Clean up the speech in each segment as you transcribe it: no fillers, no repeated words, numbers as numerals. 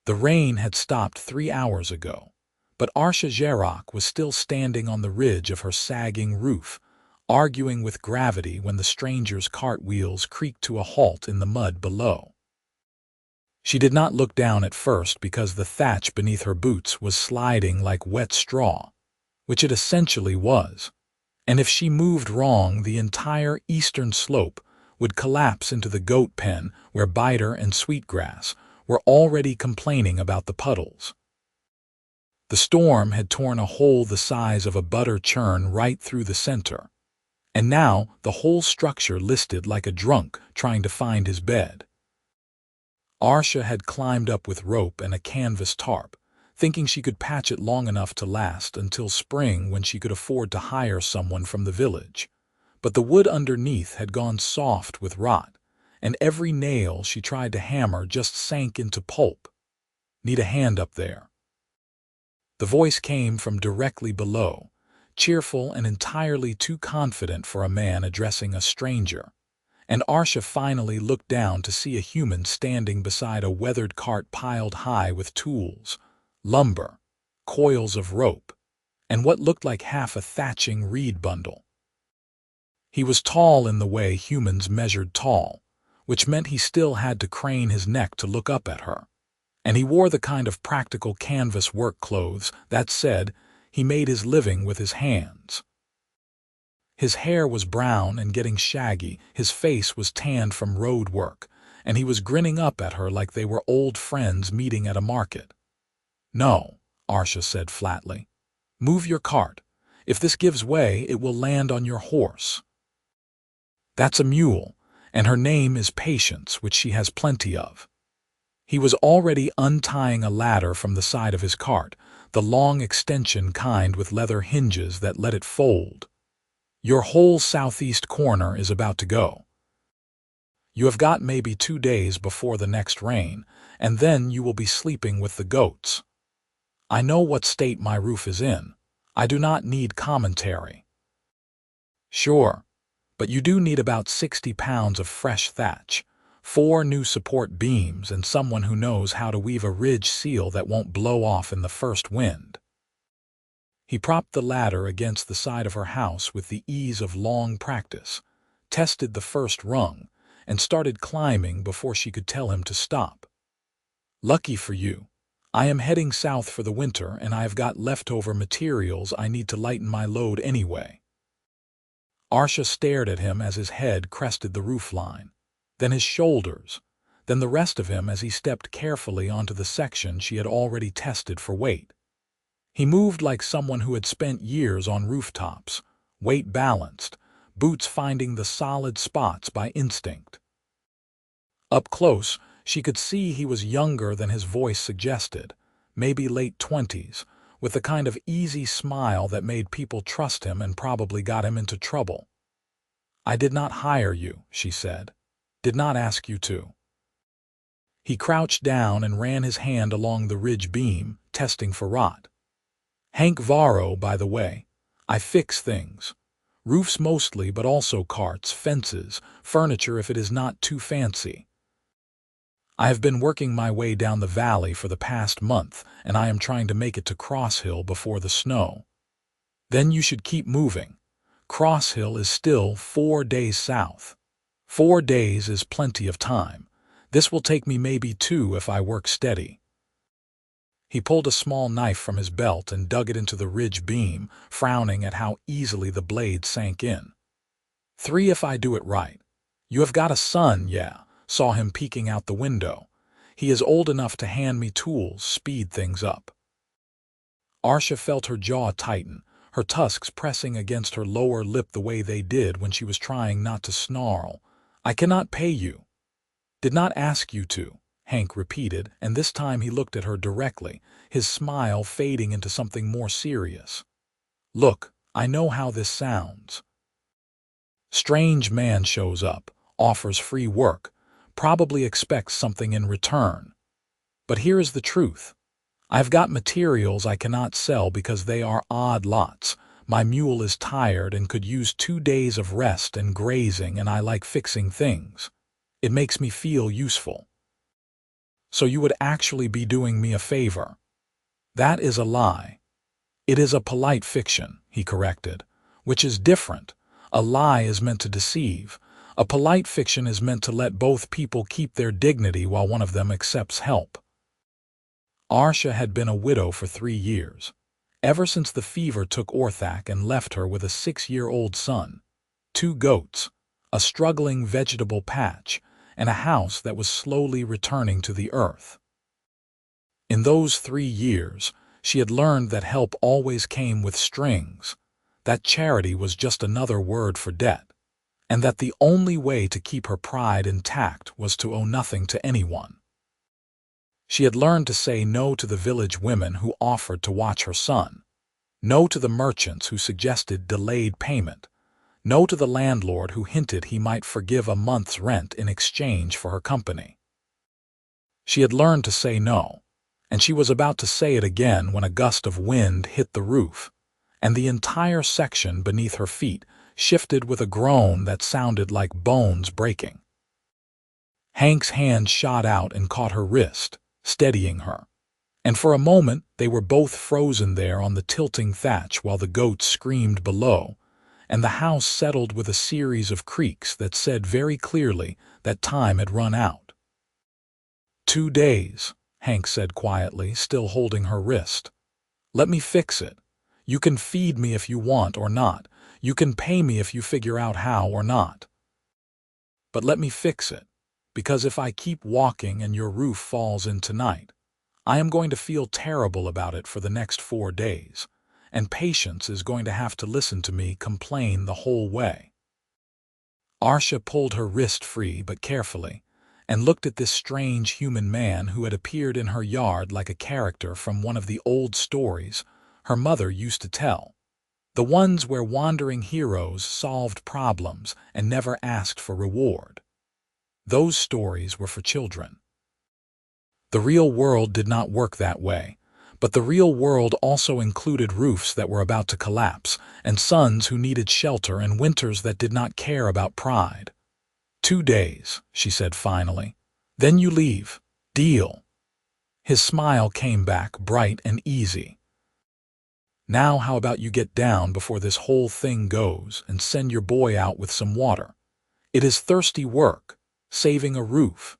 The rain had stopped 3 hours ago, but Arsha Zharok was still standing on the ridge of her sagging roof, arguing with gravity when the stranger's cartwheels creaked to a halt in the mud below. She did not look down at first because the thatch beneath her boots was sliding like wet straw, which it essentially was, and if she moved wrong, the entire eastern slope would collapse into the goat pen where Biter and Sweetgrass were already complaining about the puddles. The storm had torn a hole the size of a butter churn right through the center, and now the whole structure listed like a drunk trying to find his bed. Arsha had climbed up with rope and a canvas tarp, thinking she could patch it long enough to last until spring when she could afford to hire someone from the village. But the wood underneath had gone soft with rot, and every nail she tried to hammer just sank into pulp. "Need a hand up there." The voice came from directly below, cheerful and entirely too confident for a man addressing a stranger, and Arsha finally looked down to see a human standing beside a weathered cart piled high with tools, lumber, coils of rope, and what looked like half a thatching reed bundle. He was tall in the way humans measured tall, which meant he still had to crane his neck to look up at her, and he wore the kind of practical canvas work clothes that said he made his living with his hands. His hair was brown and getting shaggy, his face was tanned from road work, and he was grinning up at her like they were old friends meeting at a market. "No," Arsha said flatly. "Move your cart. If this gives way, it will land on your horse." "That's a mule, and her name is Patience, which she has plenty of." He was already untying a ladder from the side of his cart, the long extension kind with leather hinges that let it fold. "Your whole southeast corner is about to go. You have got maybe 2 days before the next rain, and then you will be sleeping with the goats. I know what state my roof is in. I do not need commentary." "Sure, but you do need about 60 pounds of fresh thatch, 4 new support beams, and someone who knows how to weave a ridge seal that won't blow off in the first wind." He propped the ladder against the side of her house with the ease of long practice, tested the first rung, and started climbing before she could tell him to stop. "Lucky for you, I am heading south for the winter and I have got leftover materials I need to lighten my load anyway." Arsha stared at him as his head crested the roofline, then his shoulders, then the rest of him as he stepped carefully onto the section she had already tested for weight. He moved like someone who had spent years on rooftops, weight balanced, boots finding the solid spots by instinct. Up close, she could see he was younger than his voice suggested, maybe late 20s, with the kind of easy smile that made people trust him and probably got him into trouble. "I did not hire you," she said. "Did not ask you to." He crouched down and ran his hand along the ridge beam, testing for rot. "Hank Varro, by the way. I fix things. Roofs mostly, but also carts, fences, furniture if it is not too fancy. I have been working my way down the valley for the past month, and I am trying to make it to Cross Hill before the snow." "Then you should keep moving. Cross Hill is still 4 days south. 4 days is plenty of time. This will take me maybe 2 if I work steady." He pulled a small knife from his belt and dug it into the ridge beam, frowning at how easily the blade sank in. 3 if I do it right. You have got a son, yeah, saw him peeking out the window. He is old enough to hand me tools, speed things up." Arsha felt her jaw tighten, her tusks pressing against her lower lip the way they did when she was trying not to snarl. "I cannot pay you." "Did not ask you to," Hank repeated, and this time he looked at her directly, his smile fading into something more serious. "Look, I know how this sounds. Strange man shows up, offers free work, probably expects something in return. But here is the truth. I've got materials I cannot sell because they are odd lots. My mule is tired and could use 2 days of rest and grazing, and I like fixing things. It makes me feel useful." So you would actually be doing me a favor. That is a lie. It is a polite fiction, he corrected, which is different. A lie is meant to deceive. A polite fiction is meant to let both people keep their dignity while one of them accepts help. Arsha had been a widow for 3 years, ever since the fever took Orthac and left her with a 6-year-old son, 2 goats, a struggling vegetable patch, and a house that was slowly returning to the earth. In those 3 years, she had learned that help always came with strings, that charity was just another word for debt, and that the only way to keep her pride intact was to owe nothing to anyone. She had learned to say no to the village women who offered to watch her son, no to the merchants who suggested delayed payment, no to the landlord who hinted he might forgive a month's rent in exchange for her company. She had learned to say no, and she was about to say it again when a gust of wind hit the roof, and the entire section beneath her feet shifted with a groan that sounded like bones breaking. Hank's hand shot out and caught her wrist, steadying her, and for a moment they were both frozen there on the tilting thatch while the goats screamed below, and the house settled with a series of creaks that said very clearly that time had run out. 2 days, Hank said quietly, still holding her wrist. Let me fix it. You can feed me if you want or not. You can pay me if you figure out how or not. But let me fix it, because if I keep walking and your roof falls in tonight, I am going to feel terrible about it for the next 4 days, and Patience is going to have to listen to me complain the whole way. Arsha pulled her wrist free but carefully, and looked at this strange human man who had appeared in her yard like a character from one of the old stories her mother used to tell, the ones where wandering heroes solved problems and never asked for reward. Those stories were for children. The real world did not work that way, but the real world also included roofs that were about to collapse, and sons who needed shelter, and winters that did not care about pride. 2 days, she said finally. Then you leave. Deal. His smile came back, bright and easy. Now how about you get down before this whole thing goes and send your boy out with some water? It is thirsty work, saving a roof.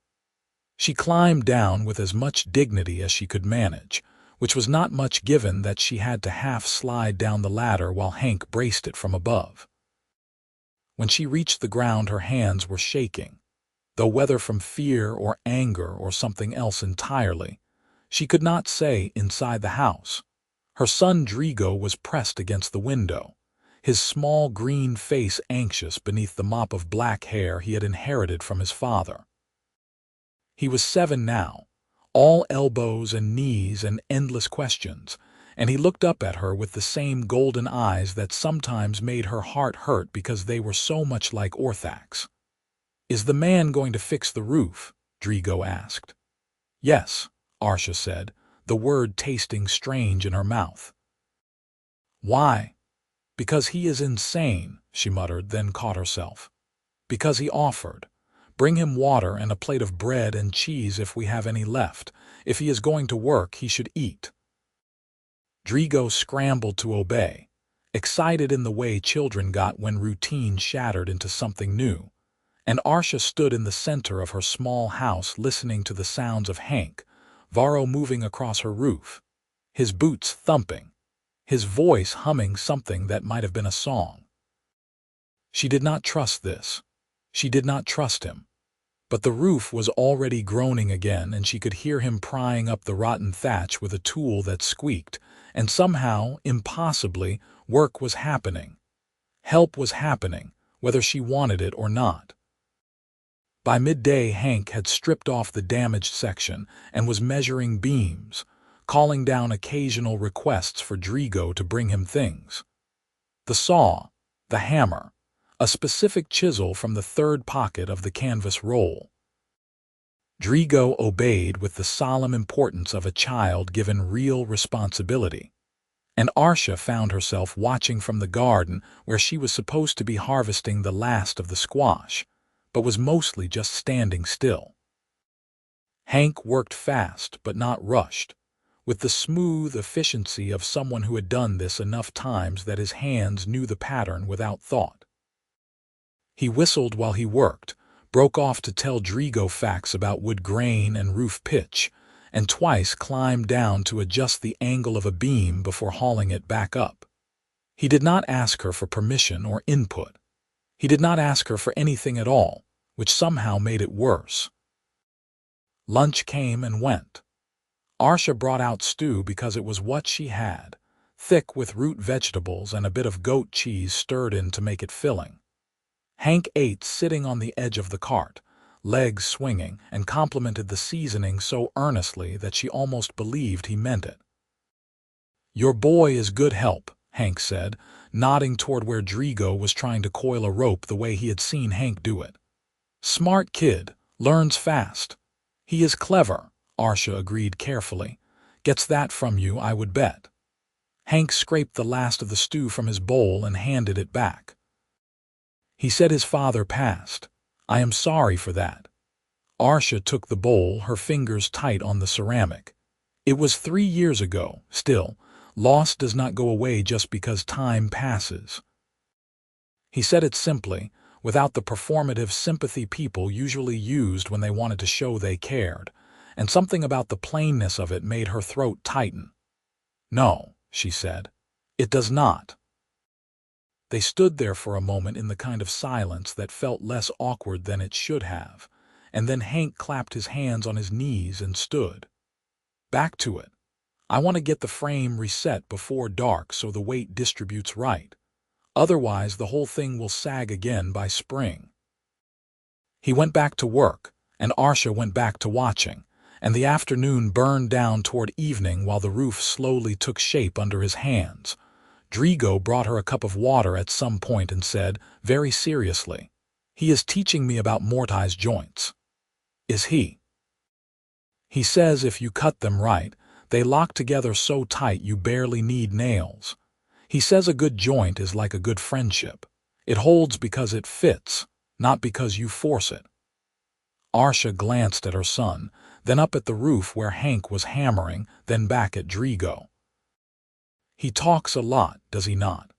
She climbed down with as much dignity as she could manage, which was not much given that she had to half slide down the ladder while Hank braced it from above. When she reached the ground, her hands were shaking, though whether from fear or anger or something else entirely, she could not say. Inside the house, her son Drigo was pressed against the window, his small green face anxious beneath the mop of black hair he had inherited from his father. He was 7 now, all elbows and knees and endless questions, and he looked up at her with the same golden eyes that sometimes made her heart hurt because they were so much like Orthac's. Is the man going to fix the roof? Drigo asked. Yes, Arsha said, the word tasting strange in her mouth. Why? Because he is insane, she muttered, then caught herself. Because he offered. Bring him water and a plate of bread and cheese if we have any left. If he is going to work, he should eat. Drigo scrambled to obey, excited in the way children got when routine shattered into something new, and Arsha stood in the center of her small house listening to the sounds of Hank Varro moving across her roof, his boots thumping, his voice humming something that might have been a song. She did not trust this. She did not trust him. But the roof was already groaning again, and she could hear him prying up the rotten thatch with a tool that squeaked, and somehow, impossibly, work was happening. Help was happening, whether she wanted it or not. By midday, Hank had stripped off the damaged section and was measuring beams, calling down occasional requests for Drigo to bring him things. The saw, the hammer, a specific chisel from the third pocket of the canvas roll. Drigo obeyed with the solemn importance of a child given real responsibility, and Arsha found herself watching from the garden where she was supposed to be harvesting the last of the squash, but was mostly just standing still. Hank worked fast but not rushed, with the smooth efficiency of someone who had done this enough times that his hands knew the pattern without thought. He whistled while he worked, broke off to tell Drigo facts about wood grain and roof pitch, and twice climbed down to adjust the angle of a beam before hauling it back up. He did not ask her for permission or input. He did not ask her for anything at all, which somehow made it worse. Lunch came and went. Arsha brought out stew because it was what she had, thick with root vegetables and a bit of goat cheese stirred in to make it filling. Hank ate sitting on the edge of the cart, legs swinging, and complimented the seasoning so earnestly that she almost believed he meant it. "Your boy is good help," Hank said, nodding toward where Drigo was trying to coil a rope the way he had seen Hank do it. "Smart kid, learns fast." "He is clever," Arsha agreed carefully. "Gets that from you, I would bet." Hank scraped the last of the stew from his bowl and handed it back. "He said his father passed. I am sorry for that." Arsha took the bowl, her fingers tight on the ceramic. "It was 3 years ago. Still, loss does not go away just because time passes." He said it simply, without the performative sympathy people usually used when they wanted to show they cared, and something about the plainness of it made her throat tighten. "No," she said, "it does not." They stood there for a moment in the kind of silence that felt less awkward than it should have, and then Hank clapped his hands on his knees and stood. "Back to it. I want to get the frame reset before dark so the weight distributes right. Otherwise the whole thing will sag again by spring." He went back to work, and Arsha went back to watching, and the afternoon burned down toward evening while the roof slowly took shape under his hands. Drigo brought her a cup of water at some point and said, very seriously, "He is teaching me about mortise joints." "Is he?" "He says if you cut them right, they lock together so tight you barely need nails. He says a good joint is like a good friendship. It holds because it fits, not because you force it." Arsha glanced at her son, then up at the roof where Hank was hammering, then back at Drigo. "He talks a lot, does he not?"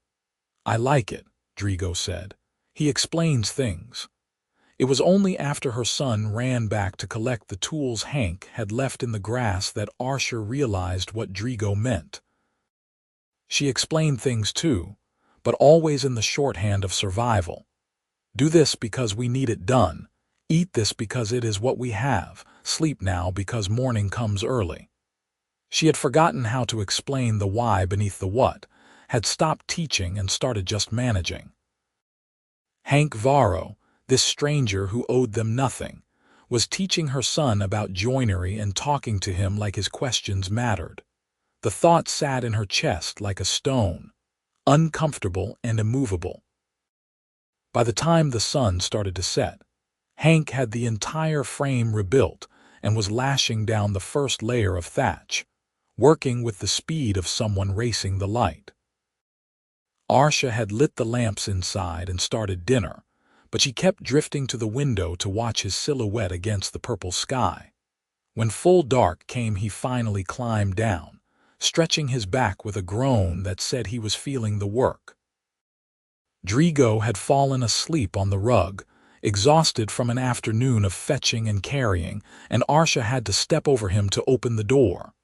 "I like it," Drigo said. "He explains things." It was only after her son ran back to collect the tools Hank had left in the grass that Arsha realized what Drigo meant. She explained things too, but always in the shorthand of survival. "Do this because we need it done. Eat this because it is what we have. Sleep now because morning comes early." She had forgotten how to explain the why beneath the what, had stopped teaching and started just managing. Hank Varro, this stranger who owed them nothing, was teaching her son about joinery and talking to him like his questions mattered. The thought sat in her chest like a stone, uncomfortable and immovable. By the time the sun started to set, Hank had the entire frame rebuilt and was lashing down the first layer of thatch, working with the speed of someone racing the light. Arsha had lit the lamps inside and started dinner, but she kept drifting to the window to watch his silhouette against the purple sky. When full dark came, he finally climbed down, stretching his back with a groan that said he was feeling the work. Drigo had fallen asleep on the rug, exhausted from an afternoon of fetching and carrying, and Arsha had to step over him to open the door.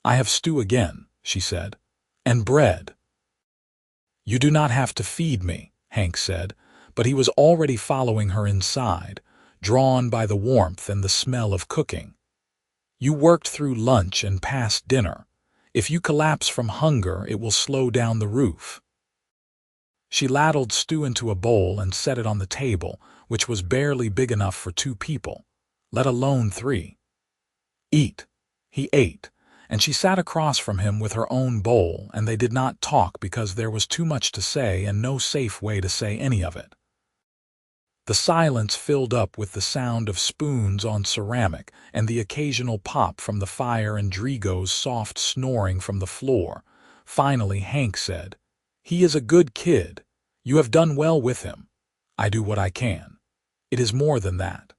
"I have stew again," she said, "and bread." "You do not have to feed me," Hank said, but he was already following her inside, drawn by the warmth and the smell of cooking. "You worked through lunch and past dinner. If you collapse from hunger, it will slow down the roof." She ladled stew into a bowl and set it on the table, which was barely big enough for 2 people, let alone 3. "Eat." He ate, and she sat across from him with her own bowl, and they did not talk because there was too much to say and no safe way to say any of it. The silence filled up with the sound of spoons on ceramic and the occasional pop from the fire and Drigo's soft snoring from the floor. Finally Hank said, "He is a good kid. You have done well with him. I do what I can. It is more than that."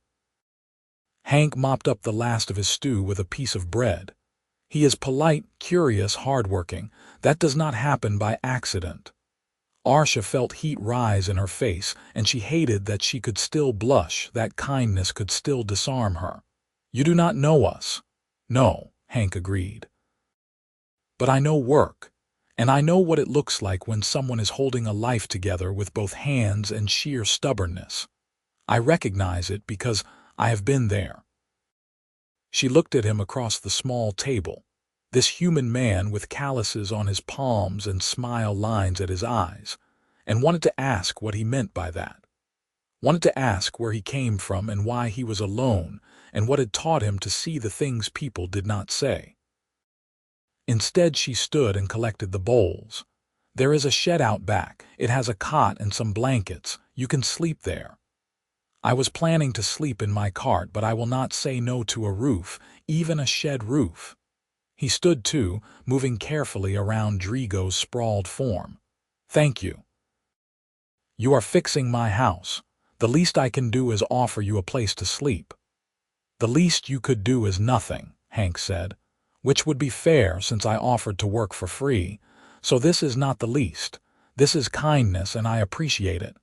Hank mopped up the last of his stew with a piece of bread. He is polite, curious, hardworking. That does not happen by accident. Arsha felt heat rise in her face, and she hated that she could still blush, that kindness could still disarm her. You do not know us. No, Hank agreed. But I know work, and I know what it looks like when someone is holding a life together with both hands and sheer stubbornness. I recognize it because I have been there. She looked at him across the small table, this human man with calluses on his palms and smile lines at his eyes, and wanted to ask what he meant by that. Wanted to ask where he came from and why he was alone and what had taught him to see the things people did not say. Instead, she stood and collected the bowls. There is a shed out back. It has a cot and some blankets. You can sleep there. I was planning to sleep in my cart, but I will not say no to a roof, even a shed roof. He stood too, moving carefully around Drigo's sprawled form. Thank you. You are fixing my house. The least I can do is offer you a place to sleep. The least you could do is nothing, Hank said, which would be fair since I offered to work for free. So this is not the least. This is kindness, and I appreciate it.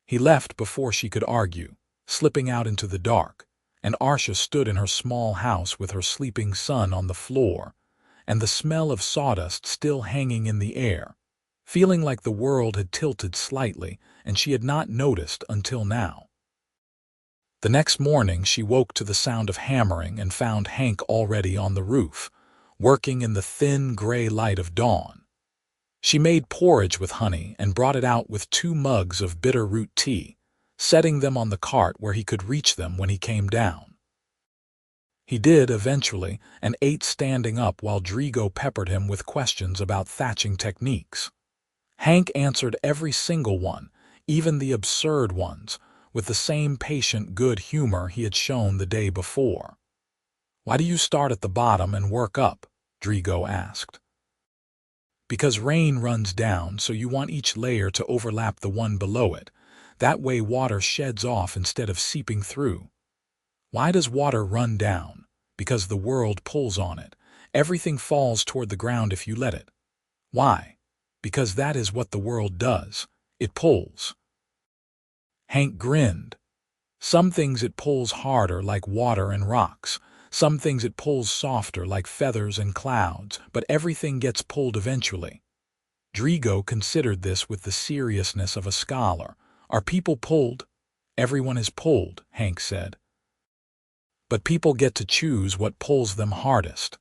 He left before she could argue, slipping out into the dark, and Arsha stood in her small house with her sleeping son on the floor, and the smell of sawdust still hanging in the air, feeling like the world had tilted slightly and she had not noticed until now. The next morning she woke to the sound of hammering and found Hank already on the roof, working in the thin gray light of dawn. She made porridge with honey and brought it out with 2 mugs of bitter root tea, setting them on the cart where he could reach them when he came down. He did eventually, and ate standing up while Drigo peppered him with questions about thatching techniques. Hank answered every single one, even the absurd ones, with the same patient good humor he had shown the day before. Why do you start at the bottom and work up? Drigo asked. Because rain runs down, so you want each layer to overlap the one below it. That way water sheds off instead of seeping through. Why does water run down? Because the world pulls on it. Everything falls toward the ground if you let it. Why? Because that is what the world does. It pulls. Hank grinned. Some things it pulls harder like water and rocks. Some things it pulls softer like feathers and clouds, but everything gets pulled eventually. Drigo considered this with the seriousness of a scholar. Are people pulled? Everyone is pulled, Hank said. But people get to choose what pulls them hardest.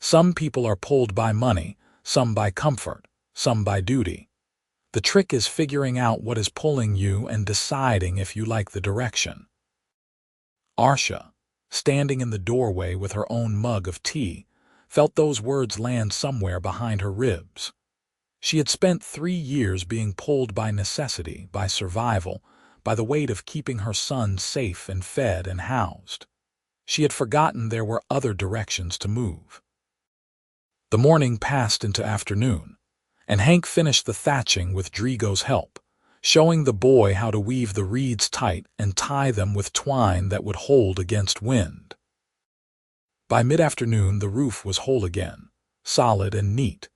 Some people are pulled by money, some by comfort, some by duty. The trick is figuring out what is pulling you and deciding if you like the direction. Arsha, standing in the doorway with her own mug of tea, felt those words land somewhere behind her ribs. She had spent 3 years being pulled by necessity, by survival, by the weight of keeping her son safe and fed and housed. She had forgotten there were other directions to move. The morning passed into afternoon, and Hank finished the thatching with Drigo's help, showing the boy how to weave the reeds tight and tie them with twine that would hold against wind. By mid-afternoon the roof was whole again, solid and neat,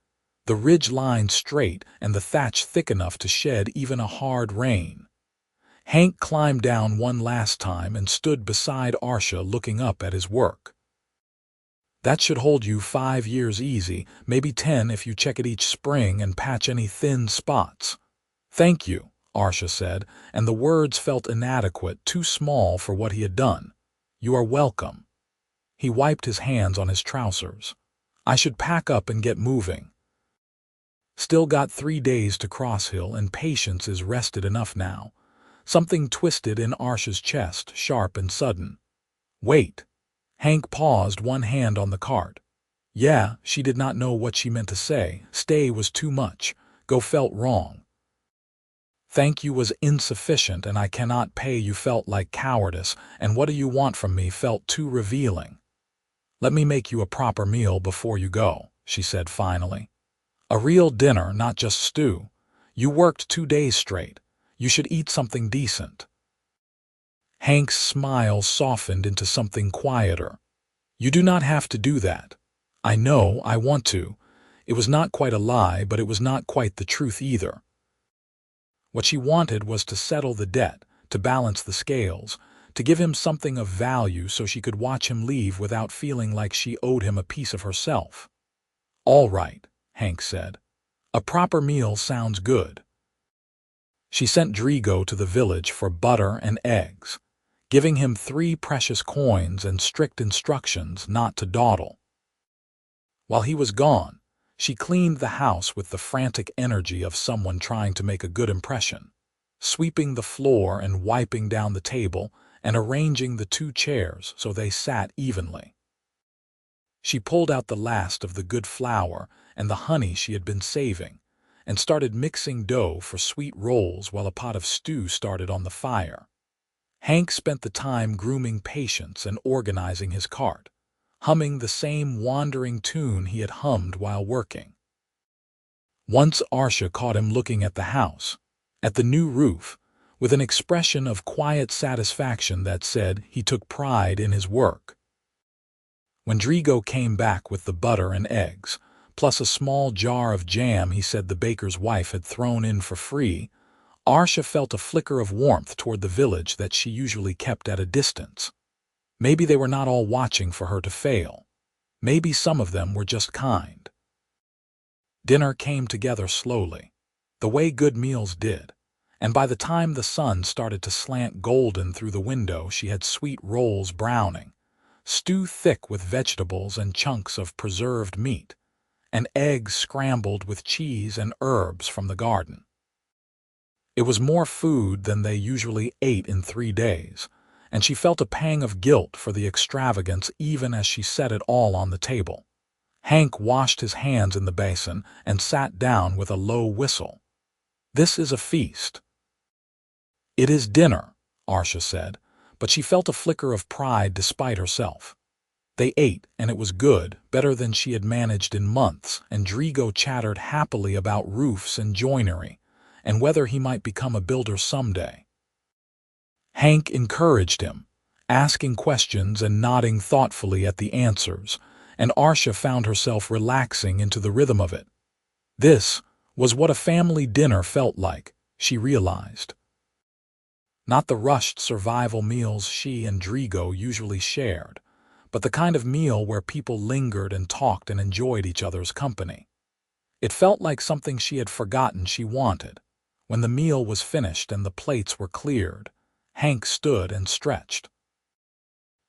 the ridge line straight and the thatch thick enough to shed even a hard rain. Hank climbed down one last time and stood beside Arsha looking up at his work. That should hold you 5 years easy, maybe 10 if you check it each spring and patch any thin spots. Thank you, Arsha said, and the words felt inadequate, too small for what he had done. You are welcome. He wiped his hands on his trousers. I should pack up and get moving. Still got 3 days to Crosshill, and patience is rested enough now. Something twisted in Arsha's chest, sharp and sudden. Wait. Hank paused, one hand on the cart. Yeah, she did not know what she meant to say. Stay was too much. Go felt wrong. Thank you was insufficient, and I cannot pay you felt like cowardice, and what do you want from me felt too revealing. Let me make you a proper meal before you go, she said finally. A real dinner, not just stew. You worked 2 days straight. You should eat something decent. Hank's smile softened into something quieter. "You do not have to do that. I know I want to." It was not quite a lie, but it was not quite the truth either. What she wanted was to settle the debt, to balance the scales, to give him something of value so she could watch him leave without feeling like she owed him a piece of herself. "All right," Hank said. "A proper meal sounds good." She sent Drigo to the village for butter and eggs, giving him 3 precious coins and strict instructions not to dawdle. While he was gone, she cleaned the house with the frantic energy of someone trying to make a good impression, sweeping the floor and wiping down the table and arranging the 2 chairs so they sat evenly. She pulled out the last of the good flour and the honey she had been saving and started mixing dough for sweet rolls while a pot of stew started on the fire. Hank spent the time grooming patience and organizing his cart, humming the same wandering tune he had hummed while working. Once Arsha caught him looking at the house, at the new roof, with an expression of quiet satisfaction that said he took pride in his work. When Drigo came back with the butter and eggs, plus a small jar of jam he said the baker's wife had thrown in for free, Arsha felt a flicker of warmth toward the village that she usually kept at a distance. Maybe they were not all watching for her to fail. Maybe some of them were just kind. Dinner came together slowly, the way good meals did, and by the time the sun started to slant golden through the window, she had sweet rolls browning, stew thick with vegetables and chunks of preserved meat, and eggs scrambled with cheese and herbs from the garden. It was more food than they usually ate in 3 days, and she felt a pang of guilt for the extravagance even as she set it all on the table. Hank washed his hands in the basin and sat down with a low whistle. "This is a feast." "It is dinner," Arsha said, but she felt a flicker of pride despite herself. They ate, and it was good, better than she had managed in months, and Drigo chattered happily about roofs and joinery, and whether he might become a builder someday. Hank encouraged him, asking questions and nodding thoughtfully at the answers, and Arsha found herself relaxing into the rhythm of it. This was what a family dinner felt like, she realized. Not the rushed survival meals she and Drigo usually shared, but the kind of meal where people lingered and talked and enjoyed each other's company. It felt like something she had forgotten she wanted. When the meal was finished and the plates were cleared, Hank stood and stretched.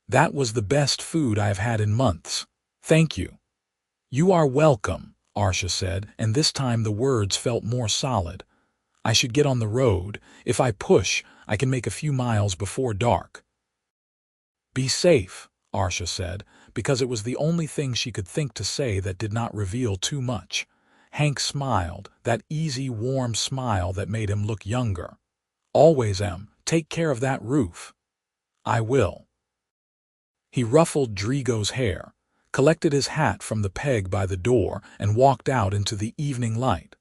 "That was the best food I have had in months. Thank you." "You are welcome," Arsha said, and this time the words felt more solid. "I should get on the road. If I push, I can make a few miles before dark." "Be safe," Arsha said, because it was the only thing she could think to say that did not reveal too much. Hank smiled, that easy, warm smile that made him look younger. "Always am. Take care of that roof." "I will." He ruffled Drigo's hair, collected his hat from the peg by the door, and walked out into the evening light.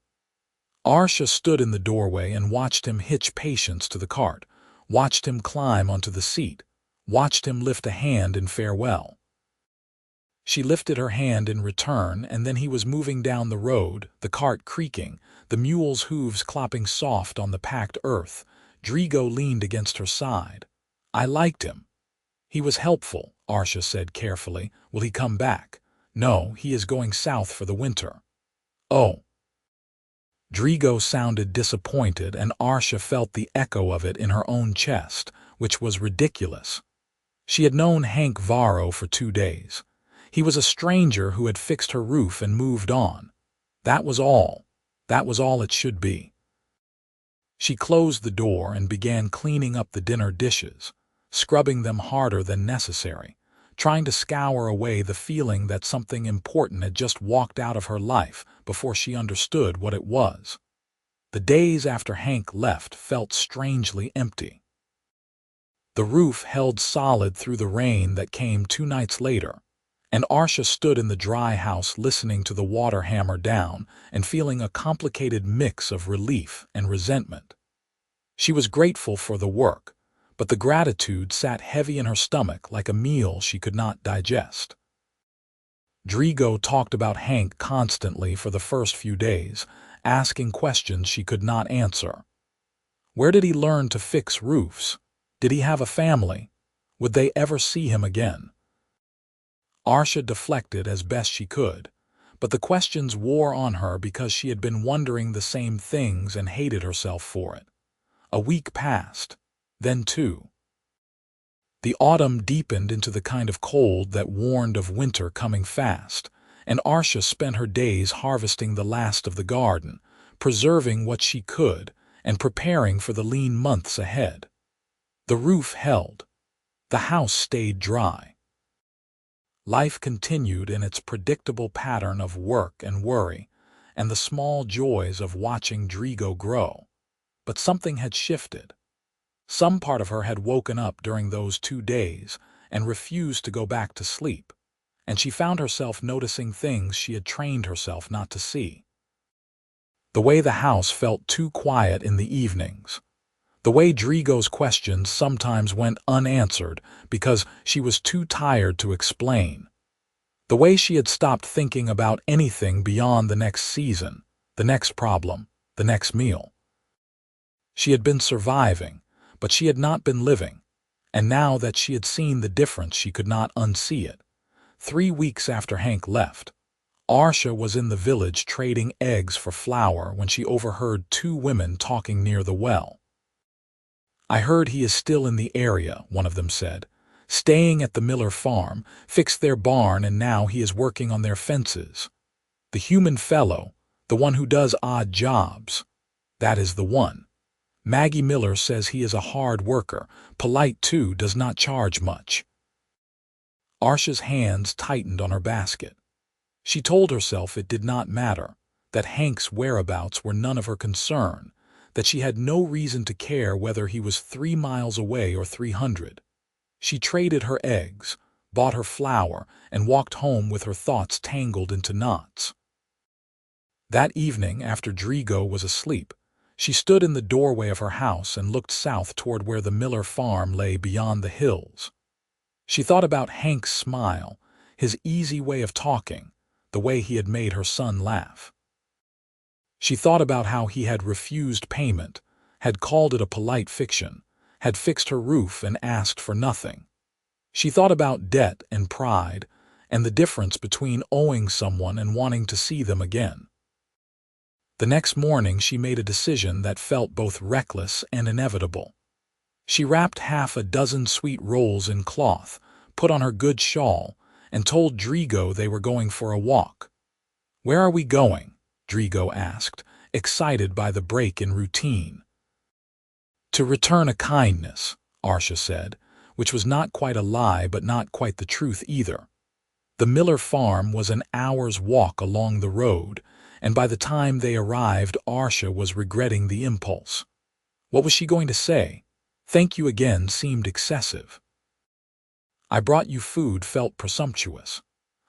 Arsha stood in the doorway and watched him hitch Patience to the cart, watched him climb onto the seat, watched him lift a hand in farewell. She lifted her hand in return, and then he was moving down the road, the cart creaking, the mule's hooves clopping soft on the packed earth. Drigo leaned against her side. "I liked him." "He was helpful," Arsha said carefully. "Will he come back?" "No, he is going south for the winter." "Oh." Drigo sounded disappointed, and Arsha felt the echo of it in her own chest, which was ridiculous. She had known Hank Varro for 2 days. He was a stranger who had fixed her roof and moved on. That was all. That was all it should be. She closed the door and began cleaning up the dinner dishes, scrubbing them harder than necessary, trying to scour away the feeling that something important had just walked out of her life before she understood what it was. The days after Hank left felt strangely empty. The roof held solid through the rain that came 2 nights later, and Arsha stood in the dry house listening to the water hammer down and feeling a complicated mix of relief and resentment. She was grateful for the work, but the gratitude sat heavy in her stomach like a meal she could not digest. Drigo talked about Hank constantly for the first few days, asking questions she could not answer. Where did he learn to fix roofs? Did he have a family? Would they ever see him again? Arsha deflected as best she could, but the questions wore on her because she had been wondering the same things and hated herself for it. A week passed, then two. The autumn deepened into the kind of cold that warned of winter coming fast, and Arsha spent her days harvesting the last of the garden, preserving what she could, and preparing for the lean months ahead. The roof held. The house stayed dry. Life continued in its predictable pattern of work and worry, and the small joys of watching Drigo grow. But something had shifted. Some part of her had woken up during those 2 days and refused to go back to sleep, and she found herself noticing things she had trained herself not to see. The way the house felt too quiet in the evenings. The way Drigo's questions sometimes went unanswered because she was too tired to explain. The way she had stopped thinking about anything beyond the next season, the next problem, the next meal. She had been surviving, but she had not been living, and now that she had seen the difference she could not unsee it. 3 weeks after Hank left, Arsha was in the village trading eggs for flour when she overheard 2 women talking near the well. "I heard he is still in the area," one of them said, "staying at the Miller farm, fixed their barn, and now he is working on their fences. The human fellow, the one who does odd jobs, that is the one. Maggie Miller says he is a hard worker, polite too, does not charge much." Arsha's hands tightened on her basket. She told herself it did not matter, that Hank's whereabouts were none of her concern, that she had no reason to care whether he was 3 miles away or 300. She traded her eggs, bought her flour, and walked home with her thoughts tangled into knots. That evening, after Drigo was asleep, she stood in the doorway of her house and looked south toward where the Miller farm lay beyond the hills. She thought about Hank's smile, his easy way of talking, the way he had made her son laugh. She thought about how he had refused payment, had called it a polite fiction, had fixed her roof and asked for nothing. She thought about debt and pride, and the difference between owing someone and wanting to see them again. The next morning she made a decision that felt both reckless and inevitable. She wrapped half a dozen sweet rolls in cloth, put on her good shawl, and told Drigo they were going for a walk. "Where are we going?" Drigo asked, excited by the break in routine. "To return a kindness," Arsha said, which was not quite a lie but not quite the truth either. The Miller farm was an hour's walk along the road, and by the time they arrived Arsha was regretting the impulse. What was she going to say? "Thank you again" seemed excessive. "I brought you food" felt presumptuous.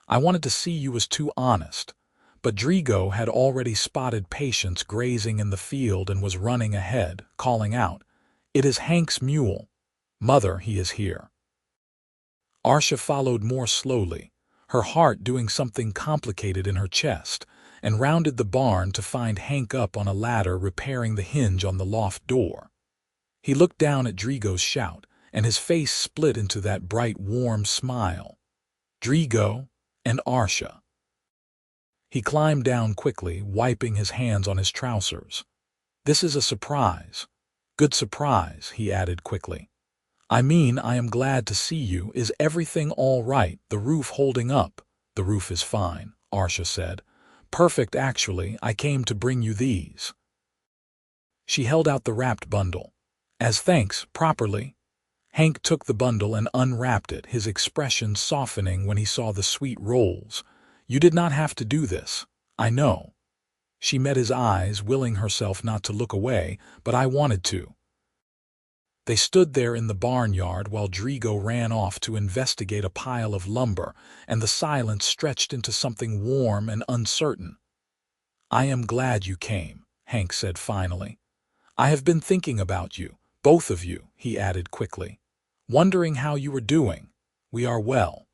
"I wanted to see you" was too honest. But Drigo had already spotted Patience grazing in the field and was running ahead, calling out, "It is Hank's mule. Mother, he is here." Arsha followed more slowly, her heart doing something complicated in her chest, and rounded the barn to find Hank up on a ladder repairing the hinge on the loft door. He looked down at Drigo's shout, and his face split into that bright, warm smile. Drigo and Arsha. He climbed down quickly, wiping his hands on his trousers. "This is a surprise. Good surprise," he added quickly. "I mean, I am glad to see you. Is everything all right? The roof holding up?" "The roof is fine," Arsha said. "Perfect, actually. I came to bring you these." She held out the wrapped bundle. "As thanks, properly." Hank took the bundle and unwrapped it, his expression softening when he saw the sweet rolls. "You did not have to do this. I know." She met his eyes, willing herself not to look away, "But I wanted to." They stood there in the barnyard while Drigo ran off to investigate a pile of lumber, and the silence stretched into something warm and uncertain. "I am glad you came," Hank said finally. "I have been thinking about you, Both of you, he added quickly. Wondering how you were doing. We are well.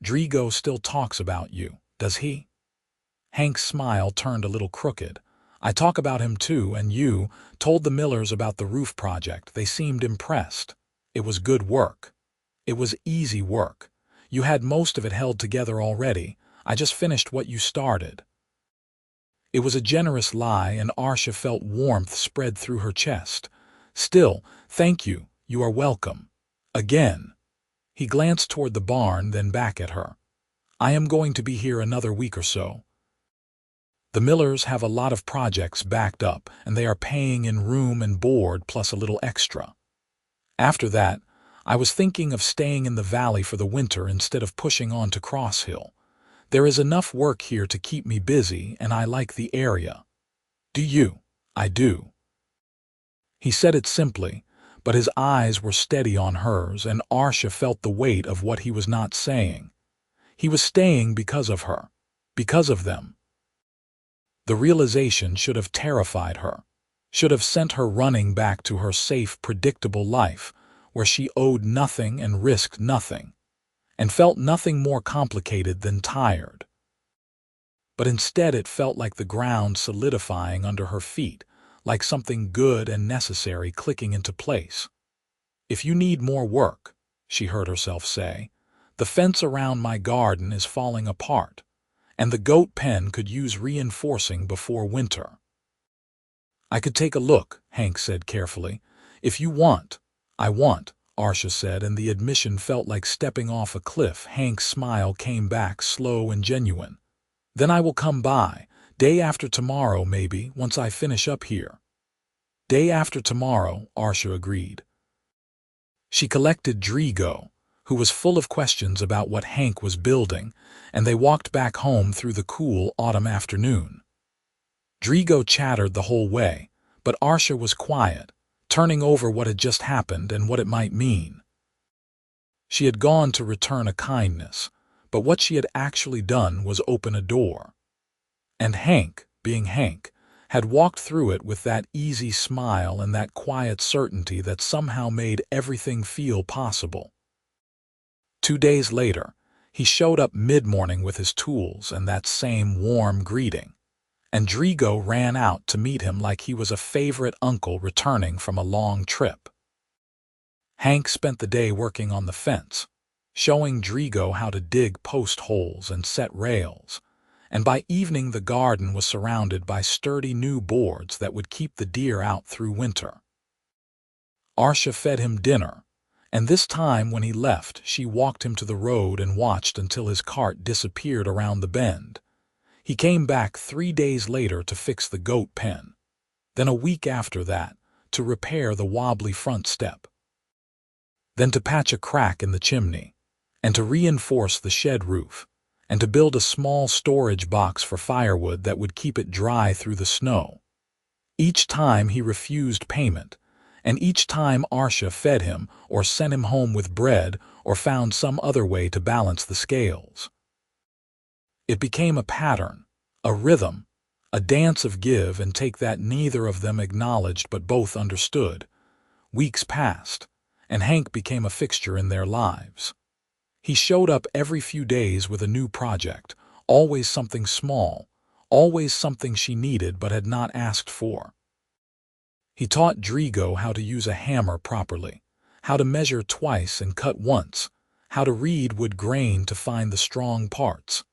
Drigo still talks about you, does he? Hank's smile turned a little crooked. I talk about him too, and you told the Millers about the roof project. They seemed impressed. It was good work. It was easy work. You had most of it held together already. I just finished what you started. It was a generous lie, and Arsha felt warmth spread through her chest. Still, thank you. You are welcome. Again. He glanced toward the barn, then back at her. I am going to be here another week or so. The Millers have a lot of projects backed up, and they are paying in room and board plus a little extra. After that, I was thinking of staying in the valley for the winter instead of pushing on to Cross Hill. There is enough work here to keep me busy, and I like the area. Do you? I do. He said it simply, but his eyes were steady on hers, and Arsha felt the weight of what he was not saying. He was staying because of her, because of them. The realization should have terrified her, should have sent her running back to her safe, predictable life, where she owed nothing and risked nothing, and felt nothing more complicated than tired. But instead it felt like the ground solidifying under her feet, like something good and necessary clicking into place. If you need more work, she heard herself say, the fence around my garden is falling apart, and the goat pen could use reinforcing before winter. I could take a look, Hank said carefully. If you want. I want, Arsha said, and the admission felt like stepping off a cliff. Hank's smile came back, slow and genuine. Then I will come by, day after tomorrow maybe, once I finish up here. Day after tomorrow, Arsha agreed. She collected Drigo, who was full of questions about what Hank was building, and they walked back home through the cool autumn afternoon. Drigo chattered the whole way, but Arsha was quiet, turning over what had just happened and what it might mean. She had gone to return a kindness, but what she had actually done was open a door. And Hank, being Hank, had walked through it with that easy smile and that quiet certainty that somehow made everything feel possible. 2 days later, he showed up mid-morning with his tools and that same warm greeting, and Drigo ran out to meet him like he was a favorite uncle returning from a long trip. Hank spent the day working on the fence, showing Drigo how to dig post holes and set rails, and by evening the garden was surrounded by sturdy new boards that would keep the deer out through winter. Arsha fed him dinner, and this time when he left, she walked him to the road and watched until his cart disappeared around the bend. He came back 3 days later to fix the goat pen, then a week after that to repair the wobbly front step, then to patch a crack in the chimney, and to reinforce the shed roof, and to build a small storage box for firewood that would keep it dry through the snow. Each time he refused payment, and each time Arsha fed him or sent him home with bread or found some other way to balance the scales. It became a pattern, a rhythm, a dance of give and take that neither of them acknowledged but both understood. Weeks passed, and Hank became a fixture in their lives. He showed up every few days with a new project, always something small, always something she needed but had not asked for. He taught Drigo how to use a hammer properly, how to measure twice and cut once, how to read wood grain to find the strong parts.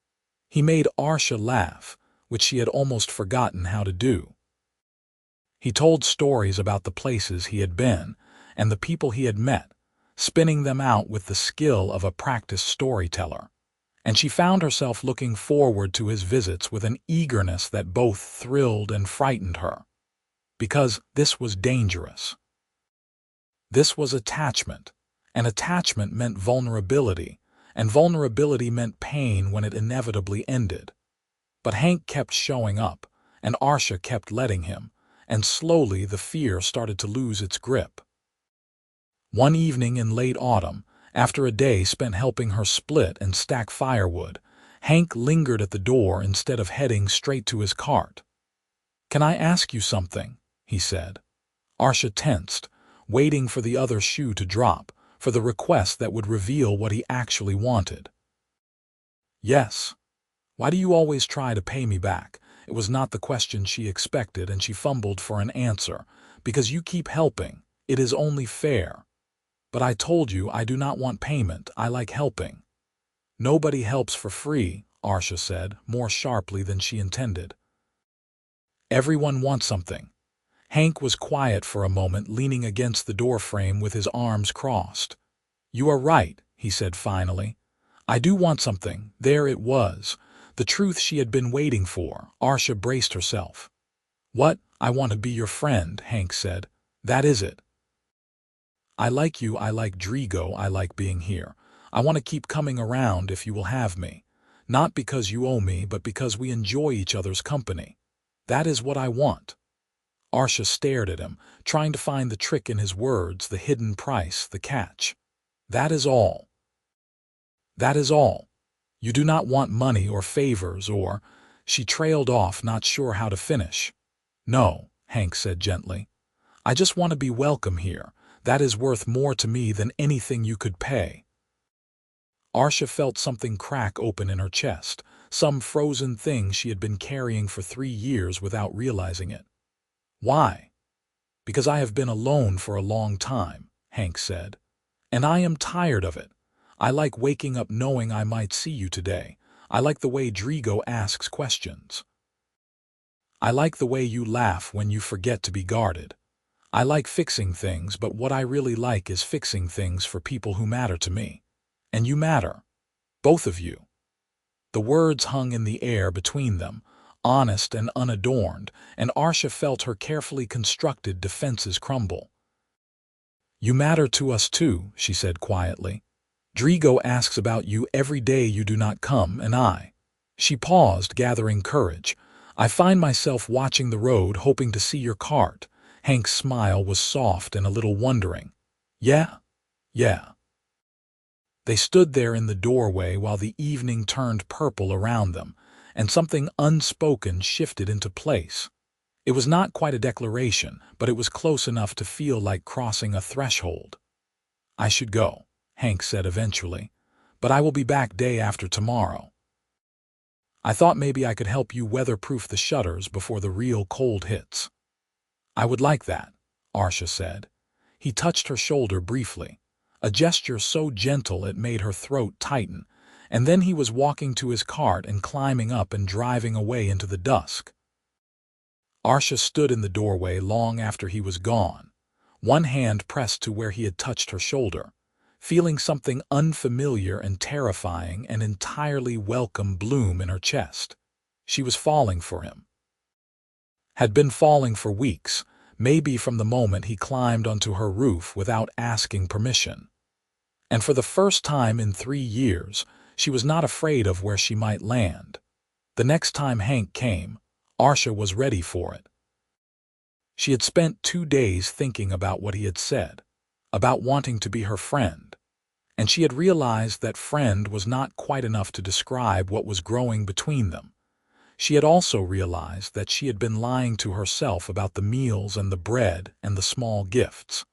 He made Arsha laugh, which she had almost forgotten how to do. He told stories about the places he had been and the people he had met, spinning them out with the skill of a practiced storyteller, and she found herself looking forward to his visits with an eagerness that both thrilled and frightened her. Because this was dangerous. This was attachment, and attachment meant vulnerability, and vulnerability meant pain when it inevitably ended. But Hank kept showing up, and Arsha kept letting him, and slowly the fear started to lose its grip. One evening in late autumn, after a day spent helping her split and stack firewood, Hank lingered at the door instead of heading straight to his cart. "Can I ask you something?" he said. Arsha tensed, waiting for the other shoe to drop, for the request that would reveal what he actually wanted. Yes. Why do you always try to pay me back? It was not the question she expected, and she fumbled for an answer. Because you keep helping. It is only fair. But I told you I do not want payment. I like helping. Nobody helps for free, Arsha said, more sharply than she intended. Everyone wants something. Hank was quiet for a moment, leaning against the doorframe with his arms crossed. You are right, he said finally. I do want something. There it was. The truth she had been waiting for. Arsha braced herself. What? I want to be your friend, Hank said. That is it. I like you, I like Drigo, I like being here. I want to keep coming around if you will have me. Not because you owe me, but because we enjoy each other's company. That is what I want. Arsha stared at him, trying to find the trick in his words, the hidden price, the catch. That is all. That is all. You do not want money or favors or... She trailed off, not sure how to finish. No, Hank said gently. I just want to be welcome here. That is worth more to me than anything you could pay. Arsha felt something crack open in her chest, some frozen thing she had been carrying for 3 years without realizing it. Why? Because I have been alone for a long time, Hank said. And I am tired of it. I like waking up knowing I might see you today. I like the way Drigo asks questions. I like the way you laugh when you forget to be guarded. I like fixing things, but what I really like is fixing things for people who matter to me. And you matter. Both of you. The words hung in the air between them, honest and unadorned, and Arsha felt her carefully constructed defenses crumble. You matter to us too, she said quietly. Drigo asks about you every day you do not come, and I. She paused, gathering courage. I find myself watching the road, hoping to see your cart. Hank's smile was soft and a little wondering. Yeah? Yeah. They stood there in the doorway while the evening turned purple around them, and something unspoken shifted into place. It was not quite a declaration, but it was close enough to feel like crossing a threshold. I should go, Hank said eventually, but I will be back day after tomorrow. I thought maybe I could help you weatherproof the shutters before the real cold hits. I would like that, Arsha said. He touched her shoulder briefly, a gesture so gentle it made her throat tighten, and then he was walking to his cart and climbing up and driving away into the dusk. Arsha stood in the doorway long after he was gone, one hand pressed to where he had touched her shoulder, feeling something unfamiliar and terrifying and entirely welcome bloom in her chest. She was falling for him. Had been falling for weeks, maybe from the moment he climbed onto her roof without asking permission. And for the first time in 3 years, she was not afraid of where she might land. The next time Hank came, Arsha was ready for it. She had spent 2 days thinking about what he had said, about wanting to be her friend, and she had realized that friend was not quite enough to describe what was growing between them. She had also realized that she had been lying to herself about the meals and the bread and the small gifts.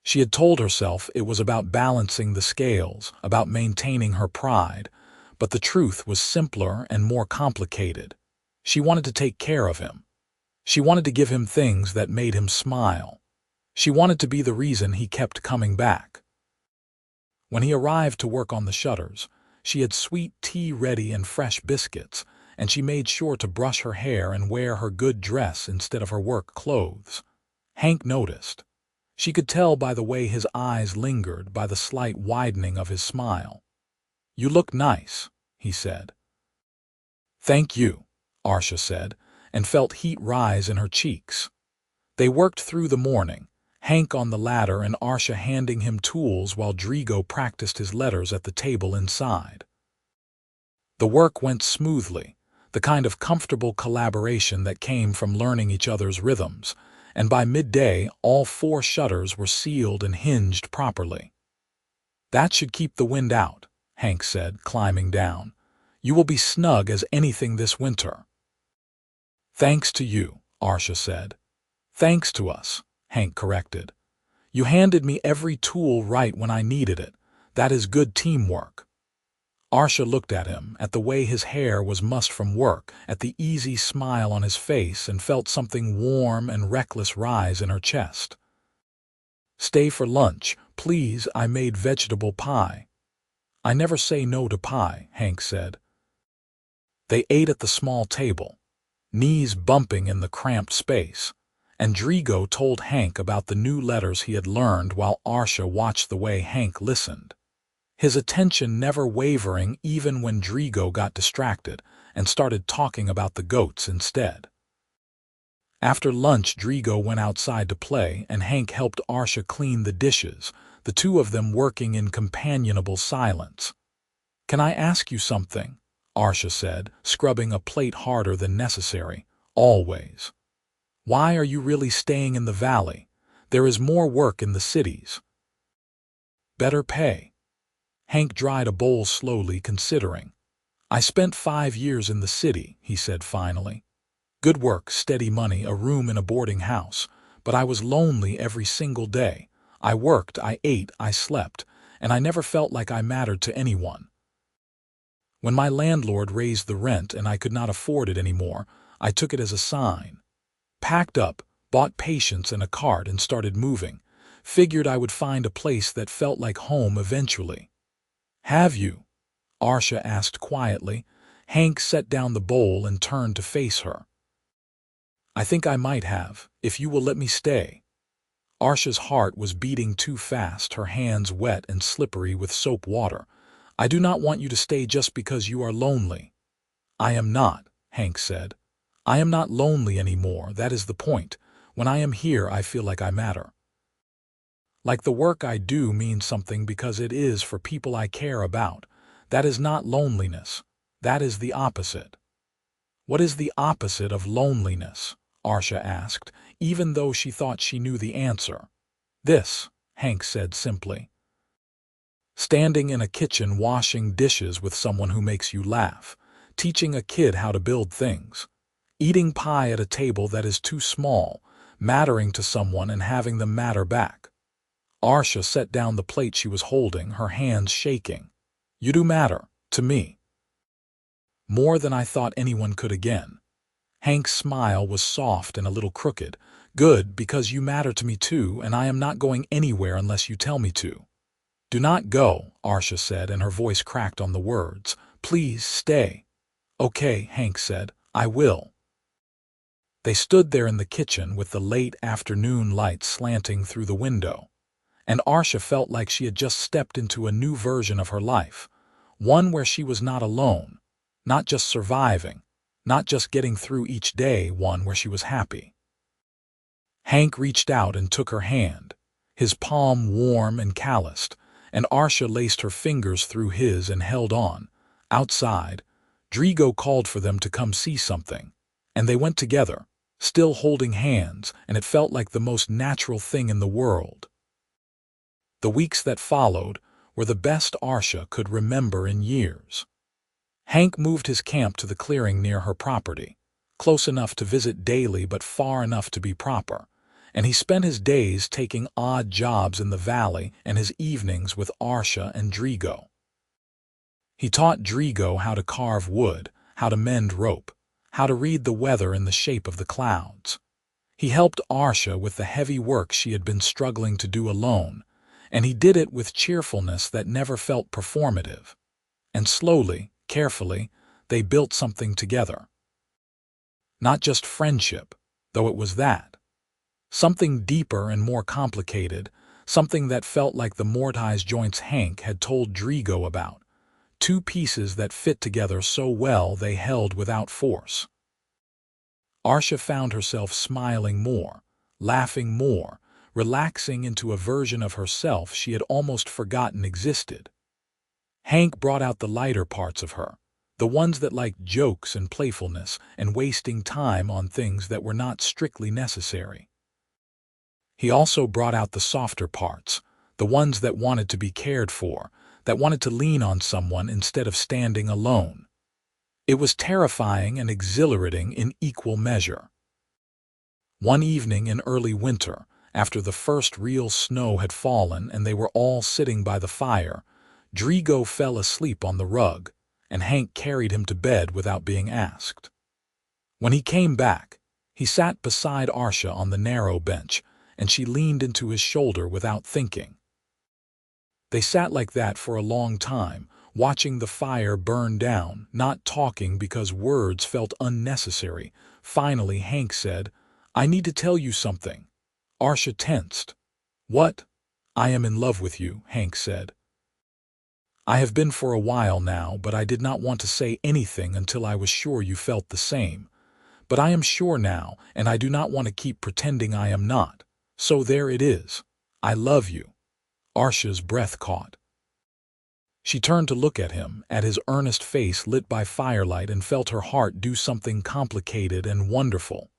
She had told herself it was about balancing the scales, about maintaining her pride, but the truth was simpler and more complicated. She wanted to take care of him. She wanted to give him things that made him smile. She wanted to be the reason he kept coming back. When he arrived to work on the shutters, she had sweet tea ready and fresh biscuits, and she made sure to brush her hair and wear her good dress instead of her work clothes. Hank noticed. She could tell by the way his eyes lingered, by the slight widening of his smile. You look nice, he said. Thank you, Arsha said, and felt heat rise in her cheeks. They worked through the morning, Hank on the ladder and Arsha handing him tools while Drigo practiced his letters at the table inside. The work went smoothly, the kind of comfortable collaboration that came from learning each other's rhythms, and by midday all 4 shutters were sealed and hinged properly. That should keep the wind out, Hank said, climbing down. You will be snug as anything this winter. Thanks to you, Arsha said. Thanks to us, Hank corrected. You handed me every tool right when I needed it. That is good teamwork. Arsha looked at him, at the way his hair was mussed from work, at the easy smile on his face, and felt something warm and reckless rise in her chest. Stay for lunch, please. I made vegetable pie. I never say no to pie, Hank said. They ate at the small table, knees bumping in the cramped space, and Drigo told Hank about the new letters he had learned while Arsha watched the way Hank listened, his attention never wavering even when Drigo got distracted and started talking about the goats instead. After lunch, Drigo went outside to play, and Hank helped Arsha clean the dishes, the two of them working in companionable silence. Can I ask you something? Arsha said, scrubbing a plate harder than necessary. Always. Why are you really staying in the valley? There is more work in the cities. Better pay. Hank dried a bowl slowly, considering. I spent 5 years in the city, he said finally. Good work, steady money, a room in a boarding house, but I was lonely every single day. I worked, I ate, I slept, and I never felt like I mattered to anyone. When my landlord raised the rent and I could not afford it anymore, I took it as a sign. Packed up, bought patience and a cart and started moving. Figured I would find a place that felt like home eventually. Have you? Arsha asked quietly. Hank set down the bowl and turned to face her. I think I might have, if you will let me stay. Arsha's heart was beating too fast, her hands wet and slippery with soap water. I do not want you to stay just because you are lonely. I am not, Hank said. I am not lonely anymore, that is the point. When I am here, I feel like I matter. Like the work I do means something because it is for people I care about. That is not loneliness. That is the opposite. What is the opposite of loneliness? Arsha asked, even though she thought she knew the answer. This, Hank said simply. Standing in a kitchen washing dishes with someone who makes you laugh, teaching a kid how to build things, eating pie at a table that is too small, mattering to someone and having them matter back. Arsha set down the plate she was holding, her hands shaking. You do matter, to me. More than I thought anyone could again. Hank's smile was soft and a little crooked. Good, because you matter to me too, and I am not going anywhere unless you tell me to. Do not go, Arsha said, and her voice cracked on the words. Please stay. Okay, Hank said, I will. They stood there in the kitchen with the late afternoon light slanting through the window, and Arsha felt like she had just stepped into a new version of her life, one where she was not alone, not just surviving, not just getting through each day, one where she was happy. Hank reached out and took her hand, his palm warm and calloused, and Arsha laced her fingers through his and held on. Outside, Drigo called for them to come see something, and they went together, still holding hands, and it felt like the most natural thing in the world. The weeks that followed were the best Arsha could remember in years. Hank moved his camp to the clearing near her property, close enough to visit daily but far enough to be proper, and he spent his days taking odd jobs in the valley and his evenings with Arsha and Drigo. He taught Drigo how to carve wood, how to mend rope, how to read the weather in the shape of the clouds. He helped Arsha with the heavy work she had been struggling to do alone, and he did it with cheerfulness that never felt performative. And slowly, carefully, they built something together. Not just friendship, though it was that. Something deeper and more complicated, something that felt like the mortise joints Hank had told Drigo about, two pieces that fit together so well they held without force. Arsha found herself smiling more, laughing more, relaxing into a version of herself she had almost forgotten existed. Hank brought out the lighter parts of her, the ones that liked jokes and playfulness and wasting time on things that were not strictly necessary. He also brought out the softer parts, the ones that wanted to be cared for, that wanted to lean on someone instead of standing alone. It was terrifying and exhilarating in equal measure. One evening in early winter, after the first real snow had fallen and they were all sitting by the fire, Drigo fell asleep on the rug, and Hank carried him to bed without being asked. When he came back, he sat beside Arsha on the narrow bench, and she leaned into his shoulder without thinking. They sat like that for a long time, watching the fire burn down, not talking because words felt unnecessary. Finally, Hank said, "I need to tell you something." Arsha tensed. "What?" "I am in love with you," Hank said. "I have been for a while now, but I did not want to say anything until I was sure you felt the same. But I am sure now, and I do not want to keep pretending I am not. So there it is. I love you." Arsha's breath caught. She turned to look at him, at his earnest face lit by firelight, and felt her heart do something complicated and wonderful.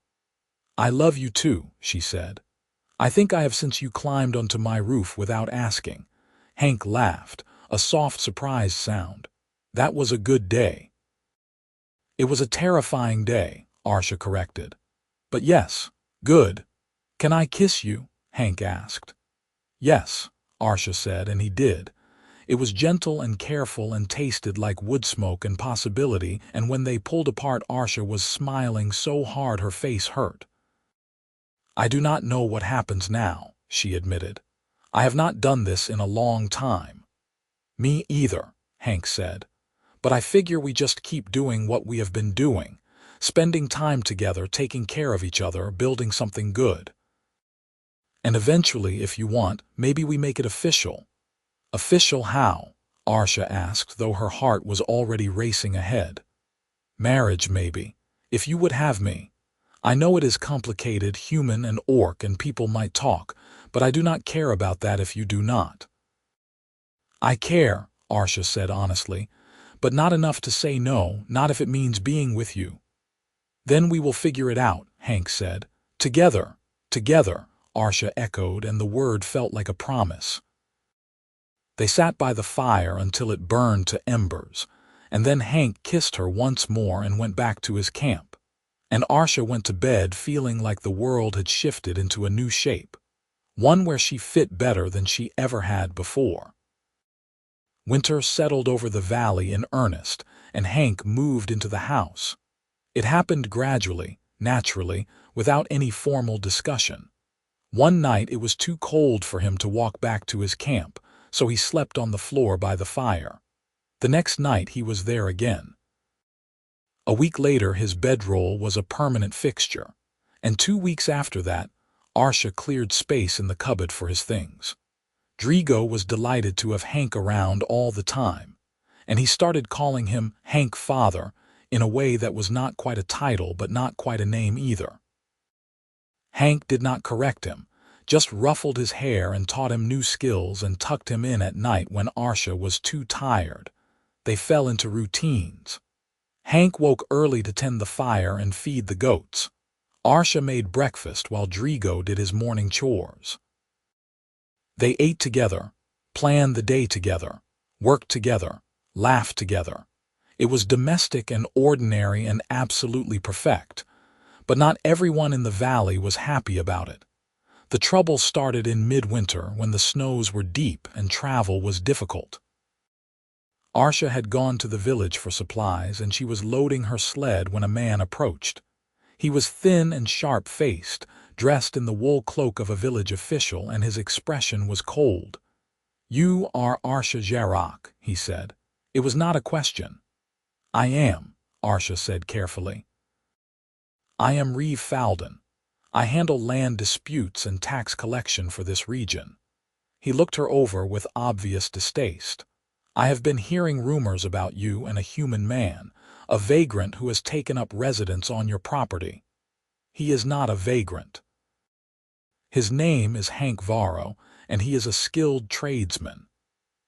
"I love you too," she said. "I think I have since you climbed onto my roof without asking." Hank laughed, a soft, surprised sound. "That was a good day." "It was a terrifying day," Arsha corrected. "But yes, good." "Can I kiss you?" Hank asked. "Yes," Arsha said, and he did. It was gentle and careful and tasted like wood smoke and possibility, and when they pulled apart, Arsha was smiling so hard her face hurt. "I do not know what happens now," she admitted. "I have not done this in a long time." "Me either," Hank said. "But I figure we just keep doing what we have been doing, spending time together, taking care of each other, building something good. And eventually, if you want, maybe we make it official." "Official how?" Arsha asked, though her heart was already racing ahead. "Marriage, maybe, if you would have me. I know it is complicated, human and orc, and people might talk, but I do not care about that if you do not." "I care," Arsha said honestly, "but not enough to say no, not if it means being with you." "Then we will figure it out," Hank said. "Together." "Together," Arsha echoed, and the word felt like a promise. They sat by the fire until it burned to embers, and then Hank kissed her once more and went back to his camp. And Arsha went to bed feeling like the world had shifted into a new shape, one where she fit better than she ever had before. Winter settled over the valley in earnest, and Hank moved into the house. It happened gradually, naturally, without any formal discussion. One night it was too cold for him to walk back to his camp, so he slept on the floor by the fire. The next night he was there again. A week later his bedroll was a permanent fixture, and 2 weeks after that, Arsha cleared space in the cupboard for his things. Drigo was delighted to have Hank around all the time, and he started calling him Hank Father in a way that was not quite a title but not quite a name either. Hank did not correct him, just ruffled his hair and taught him new skills and tucked him in at night when Arsha was too tired. They fell into routines. Hank woke early to tend the fire and feed the goats. Arsha made breakfast while Drigo did his morning chores. They ate together, planned the day together, worked together, laughed together. It was domestic and ordinary and absolutely perfect, but not everyone in the valley was happy about it. The trouble started in midwinter when the snows were deep and travel was difficult. Arsha had gone to the village for supplies, and she was loading her sled when a man approached. He was thin and sharp-faced, dressed in the wool cloak of a village official, and his expression was cold. "You are Arsha Zharok," he said. It was not a question. "I am," Arsha said carefully. "I am Reeve Falden. I handle land disputes and tax collection for this region." He looked her over with obvious distaste. "I have been hearing rumors about you and a human man, a vagrant who has taken up residence on your property." "He is not a vagrant. His name is Hank Varro, and he is a skilled tradesman."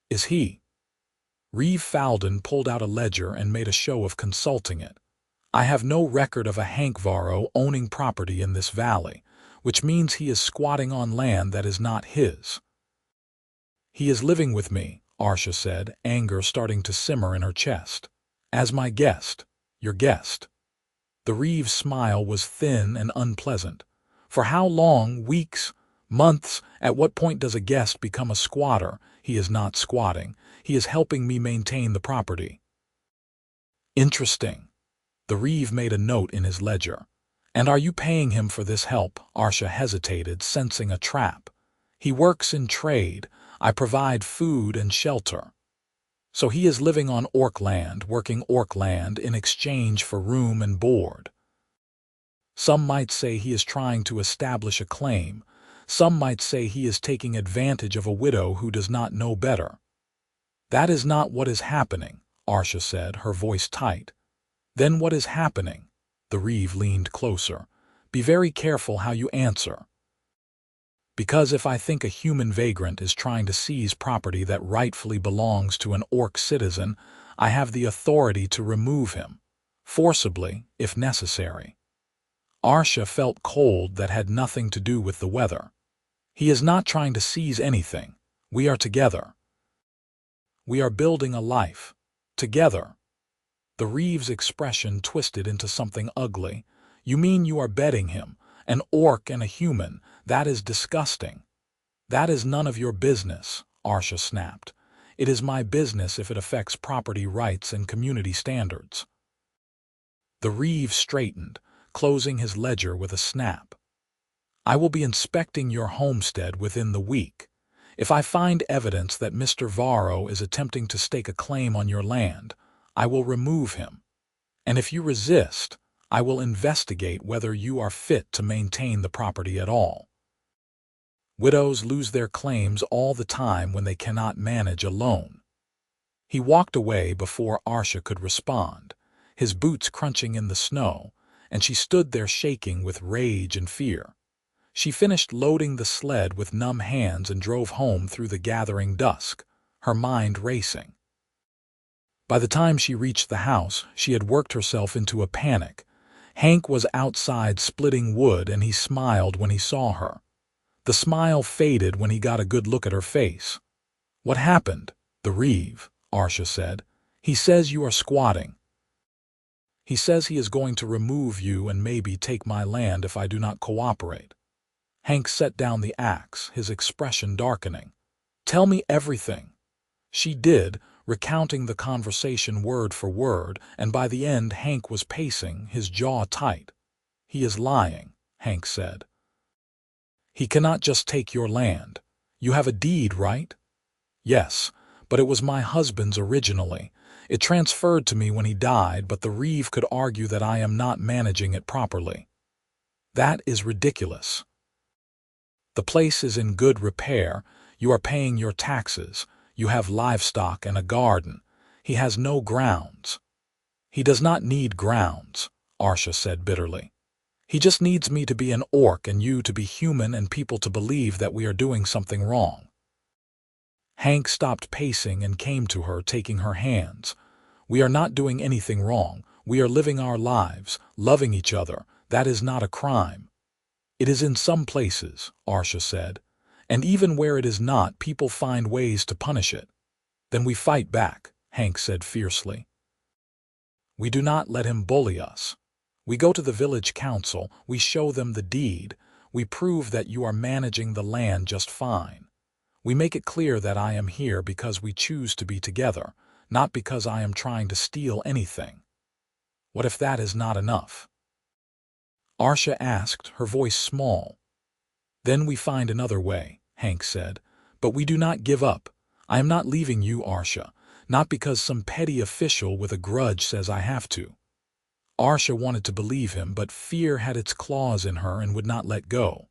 "Is he?" Reeve Falden pulled out a ledger and made a show of consulting it. "I have no record of a Hank Varro owning property in this valley, which means he is squatting on land that is not his." "He is living with me," Arsha said, anger starting to simmer in her chest. "As my guest. Your guest." The Reeve's smile was thin and unpleasant. For how long? Weeks? Months? At what point does a guest become a squatter? He is not squatting. He is helping me maintain the property. Interesting. The Reeve made a note in his ledger. And are you paying him for this help? Arsha hesitated, sensing a trap. He works in trade. I provide food and shelter. So he is living on orc land, working orc land in exchange for room and board. Some might say he is trying to establish a claim. Some might say he is taking advantage of a widow who does not know better. That is not what is happening, Arsha said, her voice tight. Then what is happening? The Reeve leaned closer. Be very careful how you answer. Because if I think a human vagrant is trying to seize property that rightfully belongs to an orc citizen, I have the authority to remove him, forcibly, if necessary. Arsha felt cold that had nothing to do with the weather. He is not trying to seize anything. We are together. We are building a life. Together. The Reeve's expression twisted into something ugly. You mean you are betting him, an orc and a human? That is disgusting. That is none of your business, Arsha snapped. It is my business if it affects property rights and community standards. The Reeve straightened, closing his ledger with a snap. I will be inspecting your homestead within the week. If I find evidence that Mr. Varro is attempting to stake a claim on your land, I will remove him. And if you resist, I will investigate whether you are fit to maintain the property at all. Widows lose their claims all the time when they cannot manage a loan. He walked away before Arsha could respond, his boots crunching in the snow, and she stood there shaking with rage and fear. She finished loading the sled with numb hands and drove home through the gathering dusk, her mind racing. By the time she reached the house, she had worked herself into a panic. Hank was outside splitting wood, and he smiled when he saw her. The smile faded when he got a good look at her face. What happened? The Reeve, Arsha said. He says you are squatting. He says he is going to remove you and maybe take my land if I do not cooperate. Hank set down the axe, his expression darkening. Tell me everything. She did, recounting the conversation word for word, and by the end Hank was pacing, his jaw tight. He is lying, Hank said. He cannot just take your land. You have a deed, right? Yes, but it was my husband's originally. It transferred to me when he died, but the Reeve could argue that I am not managing it properly. That is ridiculous. The place is in good repair. You are paying your taxes. You have livestock and a garden. He has no grounds. He does not need grounds, Arsha said bitterly. He just needs me to be an orc and you to be human and people to believe that we are doing something wrong. Hank stopped pacing and came to her, taking her hands. We are not doing anything wrong. We are living our lives, loving each other. That is not a crime. It is in some places, Arsha said, and even where it is not, people find ways to punish it. Then we fight back, Hank said fiercely. We do not let him bully us. We go to the village council, we show them the deed, we prove that you are managing the land just fine. We make it clear that I am here because we choose to be together, not because I am trying to steal anything. What if that is not enough? Arsha asked, her voice small. Then we find another way, Hank said, but we do not give up. I am not leaving you, Arsha, not because some petty official with a grudge says I have to. Arsha wanted to believe him, but fear had its claws in her and would not let go.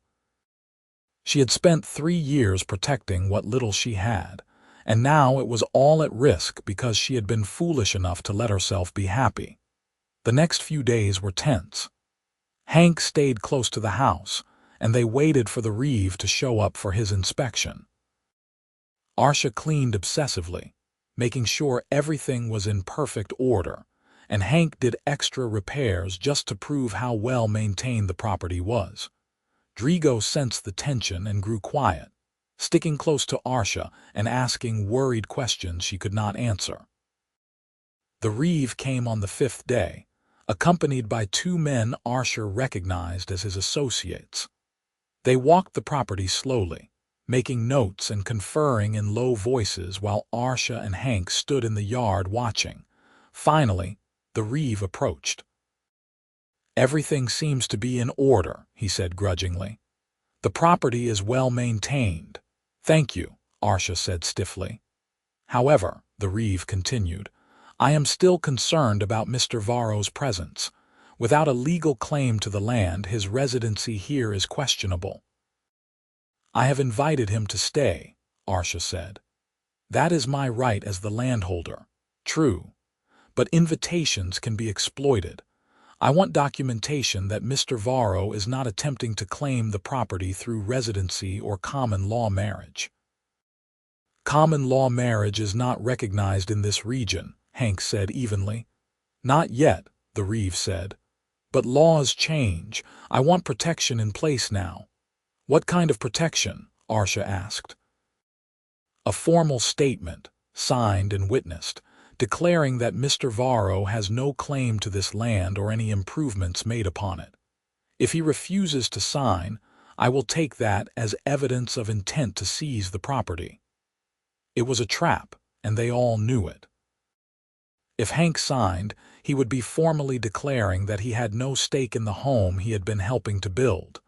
She had spent 3 years protecting what little she had, and now it was all at risk because she had been foolish enough to let herself be happy. The next few days were tense. Hank stayed close to the house, and they waited for the Reeve to show up for his inspection. Arsha cleaned obsessively, making sure everything was in perfect order, and Hank did extra repairs just to prove how well maintained the property was. Drigo sensed the tension and grew quiet, sticking close to Arsha and asking worried questions she could not answer. The Reeve came on the 5th day, accompanied by 2 men Arsha recognized as his associates. They walked the property slowly, making notes and conferring in low voices while Arsha and Hank stood in the yard watching. Finally, the Reeve approached. "Everything seems to be in order," he said grudgingly. "The property is well maintained." "Thank you," Arsha said stiffly. "However," the Reeve continued, "I am still concerned about Mr. Varro's presence. Without a legal claim to the land, his residency here is questionable." "I have invited him to stay," Arsha said. "That is my right as the landholder." "True. But invitations can be exploited. I want documentation that Mr. Varro is not attempting to claim the property through residency or common law marriage." "Common law marriage is not recognized in this region," Hank said evenly. "Not yet," the Reeve said. "But laws change. I want protection in place now." "What kind of protection?" Arsha asked. "A formal statement, signed and witnessed, declaring that Mr. Varro has no claim to this land or any improvements made upon it. If he refuses to sign, I will take that as evidence of intent to seize the property." It was a trap, and they all knew it. If Hank signed, he would be formally declaring that he had no stake in the home he had been helping to build.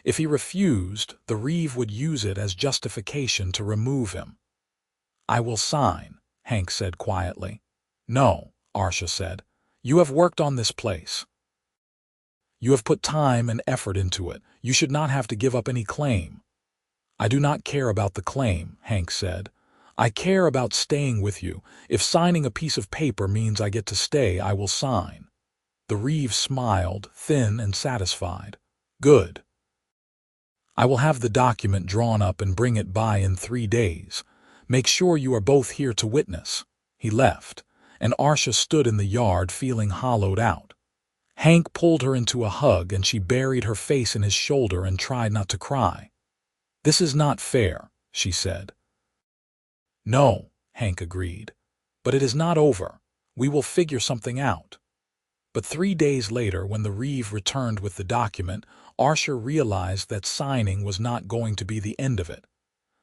If he refused, the Reeve would use it as justification to remove him. "I will sign," Hank said quietly. "No," Arsha said. "You have worked on this place. You have put time and effort into it. You should not have to give up any claim." "I do not care about the claim," Hank said. "I care about staying with you. If signing a piece of paper means I get to stay, I will sign." The Reeve smiled, thin and satisfied. "Good. I will have the document drawn up and bring it by in 3 days. Make sure you are both here to witness." He left, and Arsha stood in the yard feeling hollowed out. Hank pulled her into a hug and she buried her face in his shoulder and tried not to cry. "This is not fair," she said. "No," Hank agreed. "But it is not over. We will figure something out." But 3 days later, when the Reeve returned with the document, Arsha realized that signing was not going to be the end of it.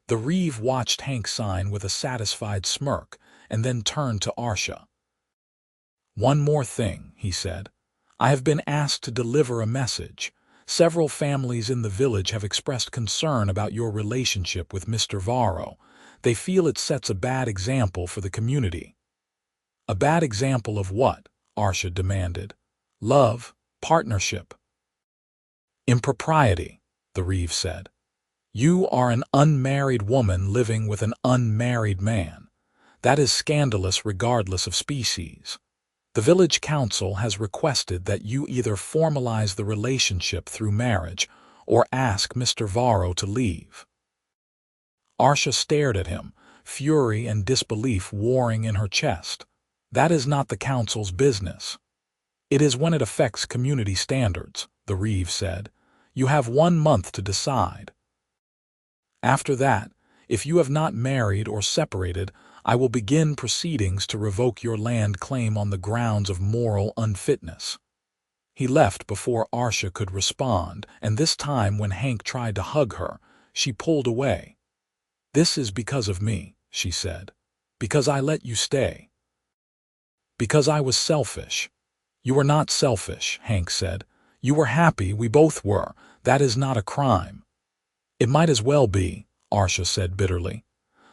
The Reeve watched Hank sign with a satisfied smirk and then turned to Arsha. "One more thing," he said. "I have been asked to deliver a message. Several families in the village have expressed concern about your relationship with Mr. Varro. They feel it sets a bad example for the community." "A bad example of what?" Arsha demanded. "Love, partnership." "Impropriety," the Reeve said. "You are an unmarried woman living with an unmarried man. That is scandalous regardless of species. The village council has requested that you either formalize the relationship through marriage or ask Mr. Varro to leave." Arsha stared at him, fury and disbelief warring in her chest. "That is not the council's business." "It is when it affects community standards," the Reeve said. "You have 1 month to decide. After that, if you have not married or separated, I will begin proceedings to revoke your land claim on the grounds of moral unfitness." He left before Arsha could respond, and this time when Hank tried to hug her, she pulled away. "This is because of me," she said. "Because I let you stay. Because I was selfish." "You were not selfish," Hank said. "You were happy, we both were. That is not a crime." "It might as well be," Arsha said bitterly.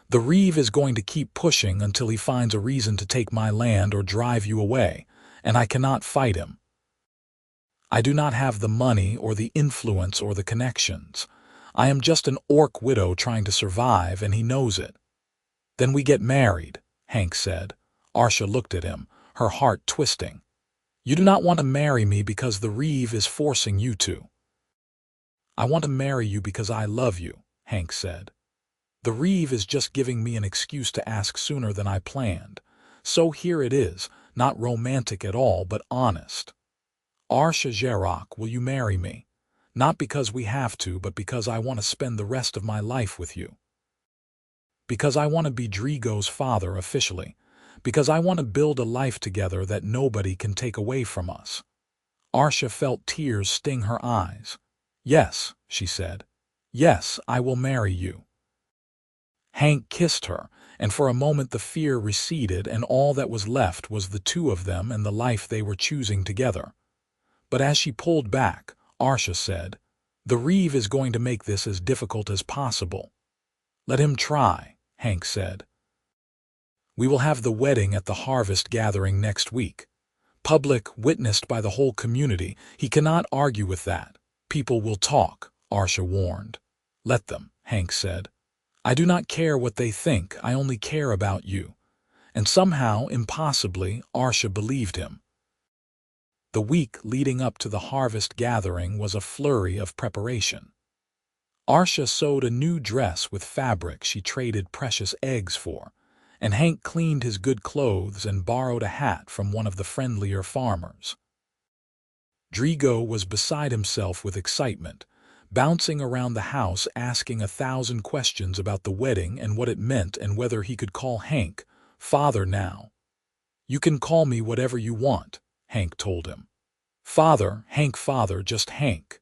"The Reeve is going to keep pushing until he finds a reason to take my land or drive you away, and I cannot fight him. I do not have the money or the influence or the connections. I am just an orc widow trying to survive, and he knows it." "Then we get married," Hank said. Arsha looked at him, her heart twisting. "You do not want to marry me because the Reeve is forcing you to." "I want to marry you because I love you," Hank said. "The Reeve is just giving me an excuse to ask sooner than I planned. So here it is, not romantic at all, but honest. Arsha Zharok, will you marry me? Not because we have to, but because I want to spend the rest of my life with you. Because I want to be Drigo's father officially. Because I want to build a life together that nobody can take away from us." Arsha felt tears sting her eyes. "Yes," she said. Yes, I will marry you. Hank kissed her, and for a moment the fear receded and all that was left was the two of them and the life they were choosing together. But as she pulled back, Arsha said, "The Reeve is going to make this as difficult as possible." "Let him try," Hank said. "We will have the wedding at the harvest gathering next week. Public, witnessed by the whole community. He cannot argue with that. People will talk," Arsha warned. "Let them," Hank said. "I do not care what they think, I only care about you." And somehow, impossibly, Arsha believed him. The week leading up to the harvest gathering was a flurry of preparation. Arsha sewed a new dress with fabric she traded precious eggs for, and Hank cleaned his good clothes and borrowed a hat from one of the friendlier farmers. Drigo was beside himself with excitement, bouncing around the house asking 1,000 questions about the wedding and what it meant and whether he could call Hank father now. "You can call me whatever you want," Hank told him. "Father, Hank father, just Hank."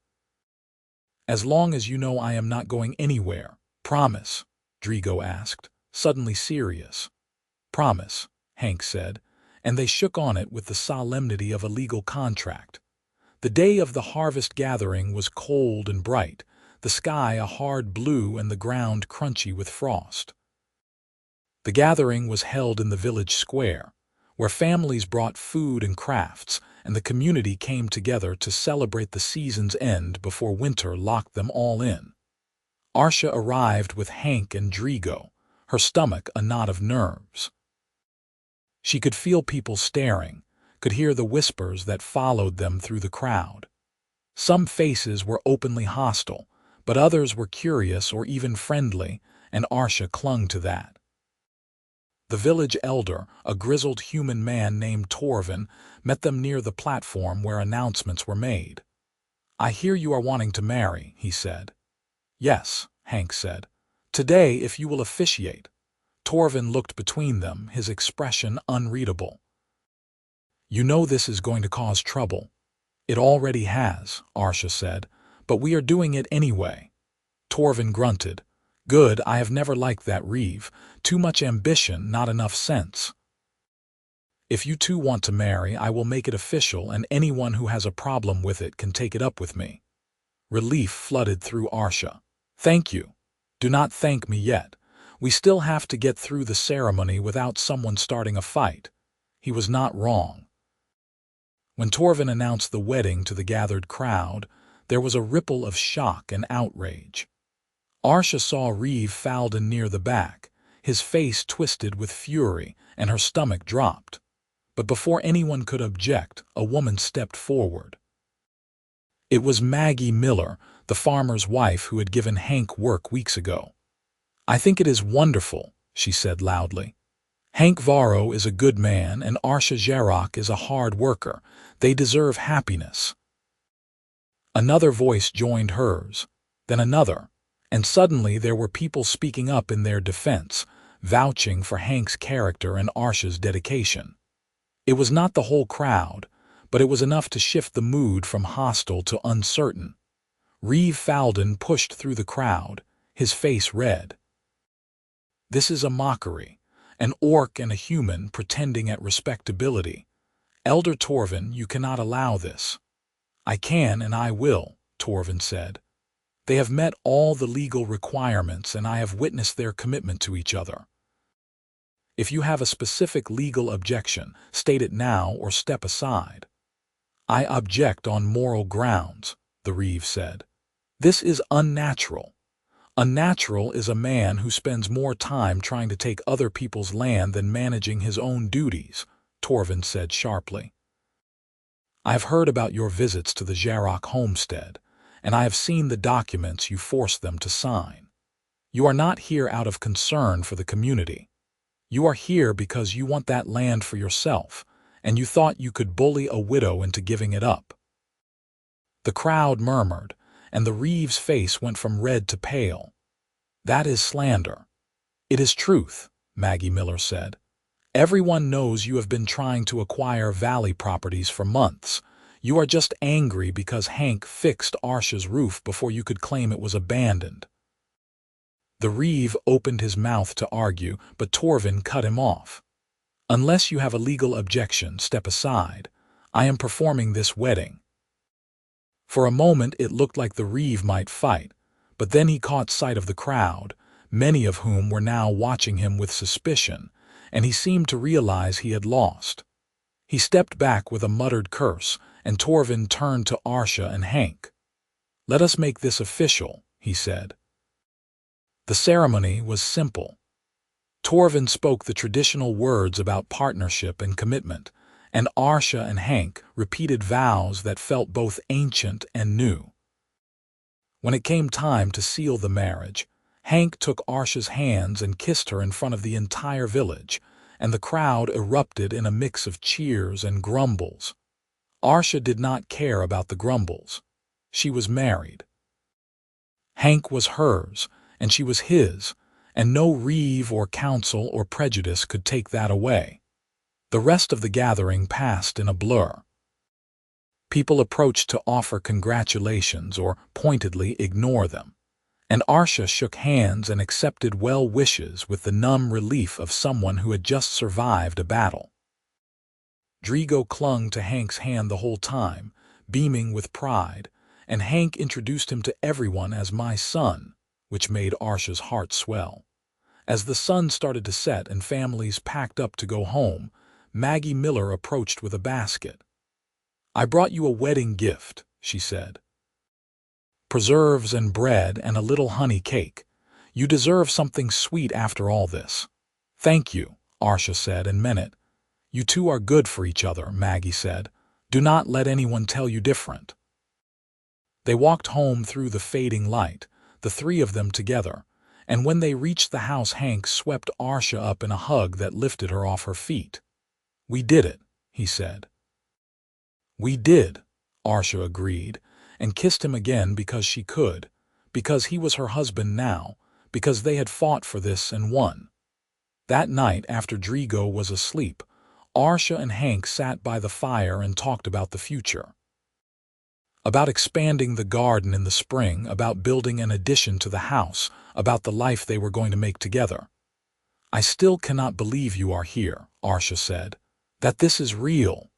"As long as you know I am not going anywhere. Promise?" Drigo asked, suddenly serious. "Promise," Hank said, and they shook on it with the solemnity of a legal contract. The day of the harvest gathering was cold and bright, the sky a hard blue and the ground crunchy with frost. The gathering was held in the village square, where families brought food and crafts, and the community came together to celebrate the season's end before winter locked them all in. Arsha arrived with Hank and Drigo, her stomach a knot of nerves. She could feel people staring, could hear the whispers that followed them through the crowd. Some faces were openly hostile, but others were curious or even friendly, and Arsha clung to that. The village elder, a grizzled human man named Torvin, met them near the platform where announcements were made. "I hear you are wanting to marry," he said. "Yes," Hank said. "Today, if you will officiate." Torvin looked between them, his expression unreadable. "You know this is going to cause trouble." "It already has," Arsha said, "but we are doing it anyway." Torvin grunted. "Good, I have never liked that Reeve. Too much ambition, not enough sense. If you two want to marry, I will make it official, and anyone who has a problem with it can take it up with me." Relief flooded through Arsha. "Thank you. Do not thank me yet. We still have to get through the ceremony without someone starting a fight." He was not wrong. When Torvin announced the wedding to the gathered crowd, there was a ripple of shock and outrage. Arsha saw Reeve Falden near the back, his face twisted with fury, and her stomach dropped. But before anyone could object, a woman stepped forward. It was Maggie Miller, the farmer's wife who had given Hank work weeks ago. "I think it is wonderful," she said loudly. "Hank Varro is a good man and Arsha Zharok is a hard worker. They deserve happiness." Another voice joined hers, then another, and suddenly there were people speaking up in their defense, vouching for Hank's character and Arsha's dedication. It was not the whole crowd, but it was enough to shift the mood from hostile to uncertain. Reeve Falden pushed through the crowd, his face red. "This is a mockery. An orc and a human pretending at respectability. Elder Torvin, you cannot allow this." "I can and I will," Torvin said. "They have met all the legal requirements and I have witnessed their commitment to each other. If you have a specific legal objection, state it now or step aside." "I object on moral grounds," the Reeve said. "This is unnatural. Unnatural is a man who spends more time trying to take other people's land than managing his own duties," Torvin said sharply. "I have heard about your visits to the Zharok homestead, and I have seen the documents you forced them to sign. You are not here out of concern for the community. You are here because you want that land for yourself, and you thought you could bully a widow into giving it up." The crowd murmured, and the Reeve's face went from red to pale. "That is slander." "It is truth," Maggie Miller said. "Everyone knows you have been trying to acquire valley properties for months. You are just angry because Hank fixed Arsha's roof before you could claim it was abandoned." The Reeve opened his mouth to argue, but Torvin cut him off. "Unless you have a legal objection, step aside. I am performing this wedding." For a moment it looked like the Reeve might fight, but then he caught sight of the crowd, many of whom were now watching him with suspicion, and he seemed to realize he had lost. He stepped back with a muttered curse, and Torvin turned to Arsha and Hank. "Let us make this official," he said. The ceremony was simple. Torvin spoke the traditional words about partnership and commitment, and Arsha and Hank repeated vows that felt both ancient and new. When it came time to seal the marriage, Hank took Arsha's hands and kissed her in front of the entire village, and the crowd erupted in a mix of cheers and grumbles. Arsha did not care about the grumbles. She was married. Hank was hers, and she was his, and no reeve or counsel or prejudice could take that away. The rest of the gathering passed in a blur. People approached to offer congratulations or pointedly ignore them, and Arsha shook hands and accepted well wishes with the numb relief of someone who had just survived a battle. Drigo clung to Hank's hand the whole time, beaming with pride, and Hank introduced him to everyone as "my son," which made Arsha's heart swell. As the sun started to set and families packed up to go home, Maggie Miller approached with a basket. "I brought you a wedding gift," she said. "Preserves and bread and a little honey cake. You deserve something sweet after all this." "Thank you," Arsha said and meant it. "You two are good for each other," Maggie said. "Do not let anyone tell you different." They walked home through the fading light, the three of them together, and when they reached the house Hank swept Arsha up in a hug that lifted her off her feet. "We did it," he said. "We did," Arsha agreed, and kissed him again because she could, because he was her husband now, because they had fought for this and won. That night, after Drigo was asleep, Arsha and Hank sat by the fire and talked about the future. About expanding the garden in the spring, about building an addition to the house, about the life they were going to make together. "I still cannot believe you are here," Arsha said. "That this is real."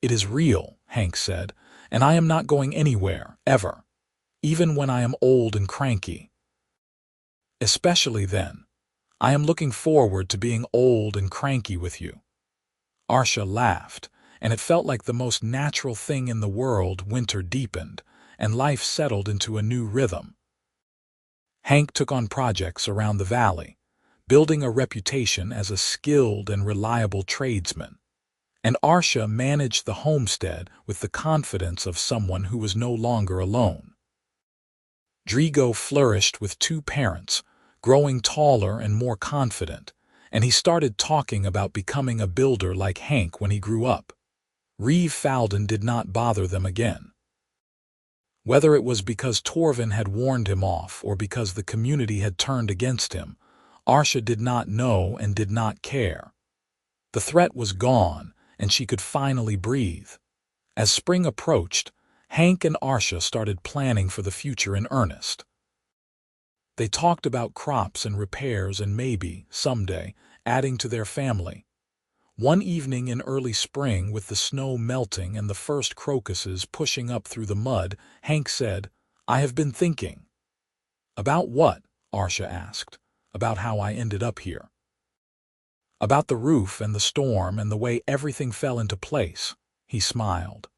"It is real," Hank said, "and I am not going anywhere, ever. Even when I am old and cranky. Especially then. I am looking forward to being old and cranky with you." Arsha laughed, and it felt like the most natural thing in the world. Winter deepened, and life settled into a new rhythm. Hank took on projects around the valley, building a reputation as a skilled and reliable tradesman. And Arsha managed the homestead with the confidence of someone who was no longer alone. Drigo flourished with two parents, growing taller and more confident, and he started talking about becoming a builder like Hank when he grew up. Reeve Falden did not bother them again. Whether it was because Torvin had warned him off or because the community had turned against him, Arsha did not know and did not care. The threat was gone, and she could finally breathe. As spring approached, Hank and Arsha started planning for the future in earnest. They talked about crops and repairs and maybe, someday, adding to their family. One evening in early spring, with the snow melting and the first crocuses pushing up through the mud, Hank said, "I have been thinking." "About what?" Arsha asked. "About how I ended up here." "About the roof and the storm and the way everything fell into place," he smiled.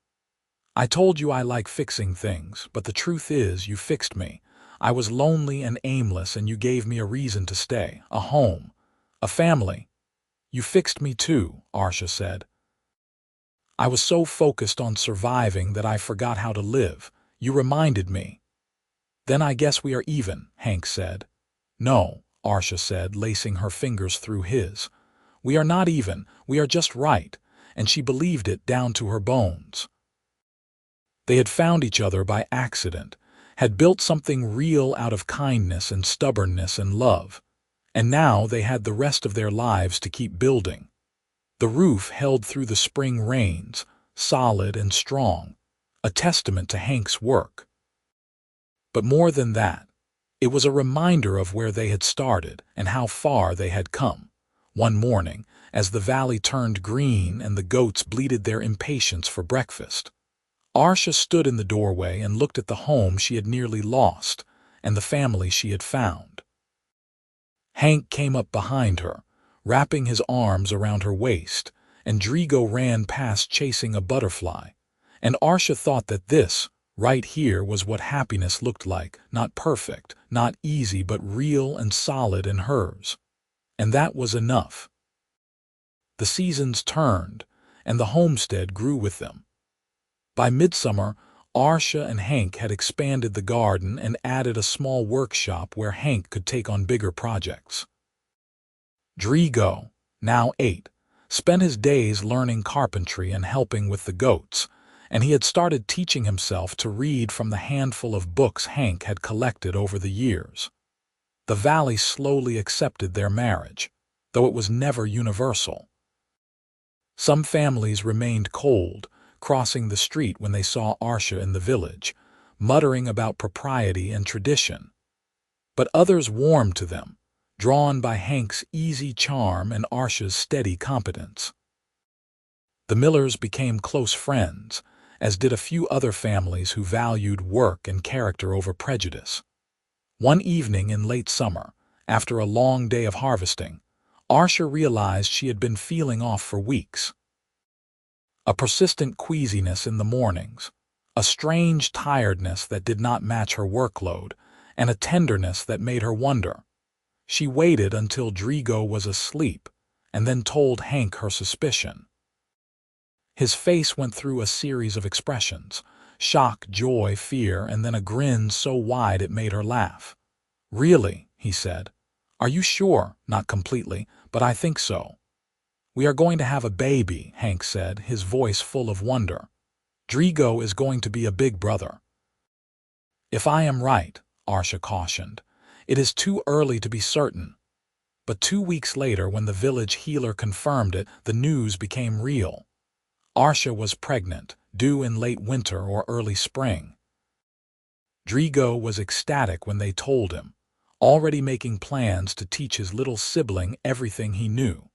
"I told you I like fixing things, but the truth is you fixed me. I was lonely and aimless, and you gave me a reason to stay, a home, a family." "You fixed me too," Arsha said. "I was so focused on surviving that I forgot how to live. You reminded me." "Then I guess we are even," Hank said. "No," Arsha said, lacing her fingers through his. "We are not even, we are just right," and she believed it down to her bones. They had found each other by accident, had built something real out of kindness and stubbornness and love. And now they had the rest of their lives to keep building. The roof held through the spring rains, solid and strong. a testament to Hank's work. But more than that, it was a reminder of where they had started and how far they had come. One morning, as the valley turned green and the goats bleated their impatience for breakfast, Arsha stood in the doorway and looked at the home she had nearly lost and the family she had found. Hank came up behind her, wrapping his arms around her waist, and Drigo ran past chasing a butterfly, and Arsha thought that this, right here, was what happiness looked like, not perfect, not easy, but real and solid in hers. And that was enough. The seasons turned, and the homestead grew with them. By midsummer, Arsha and Hank had expanded the garden and added a small workshop where Hank could take on bigger projects. Drigo, now 8, spent his days learning carpentry and helping with the goats, and he had started teaching himself to read from the handful of books Hank had collected over the years. The valley slowly accepted their marriage, though it was never universal. Some families remained cold, crossing the street when they saw Arsha in the village, muttering about propriety and tradition. But others warmed to them, drawn by Hank's easy charm and Arsha's steady competence. The Millers became close friends, as did a few other families who valued work and character over prejudice. One evening in late summer, after a long day of harvesting, Arsha realized she had been feeling off for weeks. A persistent queasiness in the mornings, a strange tiredness that did not match her workload, and a tenderness that made her wonder. She waited until Drigo was asleep and then told Hank her suspicion. His face went through a series of expressions: shock, joy, fear, and then a grin so wide it made her laugh. "Really?" he said. "Are you sure?" "Not completely, but I think so." "We are going to have a baby," Hank said, his voice full of wonder. "Drigo is going to be a big brother." "If I am right," Arsha cautioned, "it is too early to be certain." But 2 weeks later, when the village healer confirmed it, the news became real. Arsha was pregnant, due in late winter or early spring. Drigo was ecstatic when they told him, already making plans to teach his little sibling everything he knew.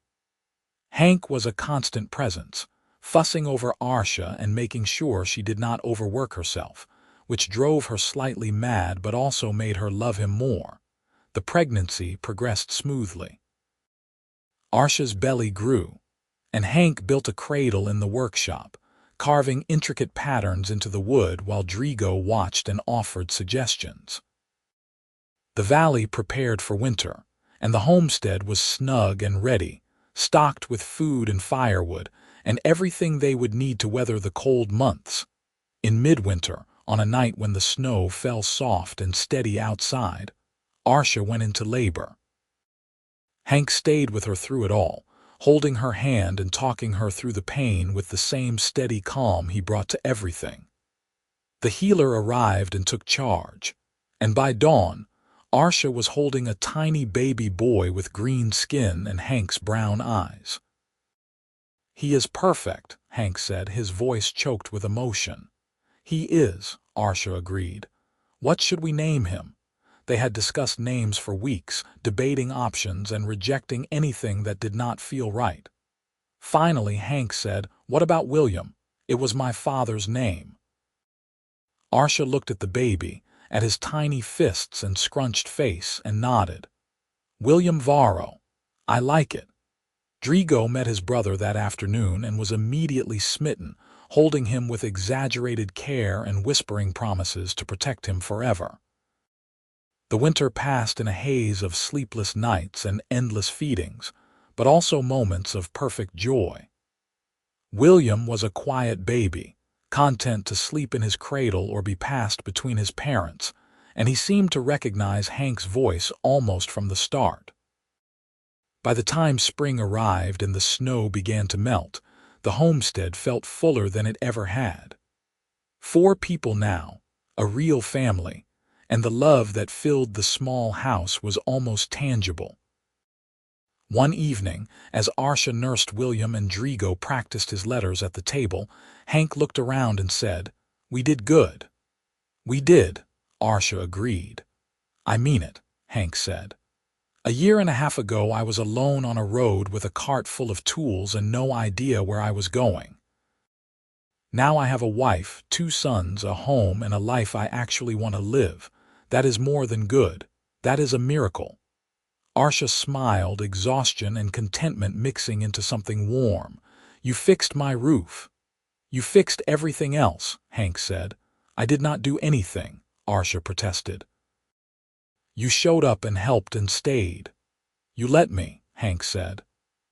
Hank was a constant presence, fussing over Arsha and making sure she did not overwork herself, which drove her slightly mad but also made her love him more. The pregnancy progressed smoothly. Arsha's belly grew, and Hank built a cradle in the workshop, carving intricate patterns into the wood while Drigo watched and offered suggestions. The valley prepared for winter, and the homestead was snug and ready, stocked with food and firewood, and everything they would need to weather the cold months. In midwinter, on a night when the snow fell soft and steady outside, Arsha went into labor. Hank stayed with her through it all, holding her hand and talking her through the pain with the same steady calm he brought to everything. The healer arrived and took charge, and by dawn, Arsha was holding a tiny baby boy with green skin and Hank's brown eyes. "He is perfect," Hank said, his voice choked with emotion. "He is," Arsha agreed. "What should we name him?" They had discussed names for weeks, debating options and rejecting anything that did not feel right. Finally, Hank said, "What about William? It was my father's name." Arsha looked at the baby, at his tiny fists and scrunched face, and nodded. "William Varro. I like it." Drigo met his brother that afternoon and was immediately smitten, holding him with exaggerated care and whispering promises to protect him forever. The winter passed in a haze of sleepless nights and endless feedings, but also moments of perfect joy. William was a quiet baby, content to sleep in his cradle or be passed between his parents, and he seemed to recognize Hank's voice almost from the start. By the time spring arrived and the snow began to melt, the homestead felt fuller than it ever had. 4 people now, a real family, and the love that filled the small house was almost tangible. One evening, as Arsha nursed William and Drigo practiced his letters at the table, Hank looked around and said, We did good. We did, Arsha agreed. I mean it, Hank said. A year and a half ago I was alone on a road with a cart full of tools and no idea where I was going. Now I have a wife, 2 sons, a home, and a life I actually want to live. That is more than good. That is a miracle. Arsha smiled, exhaustion and contentment mixing into something warm. You fixed my roof. You fixed everything else, Hank said. I did not do anything, Arsha protested. You showed up and helped and stayed. You let me, Hank said.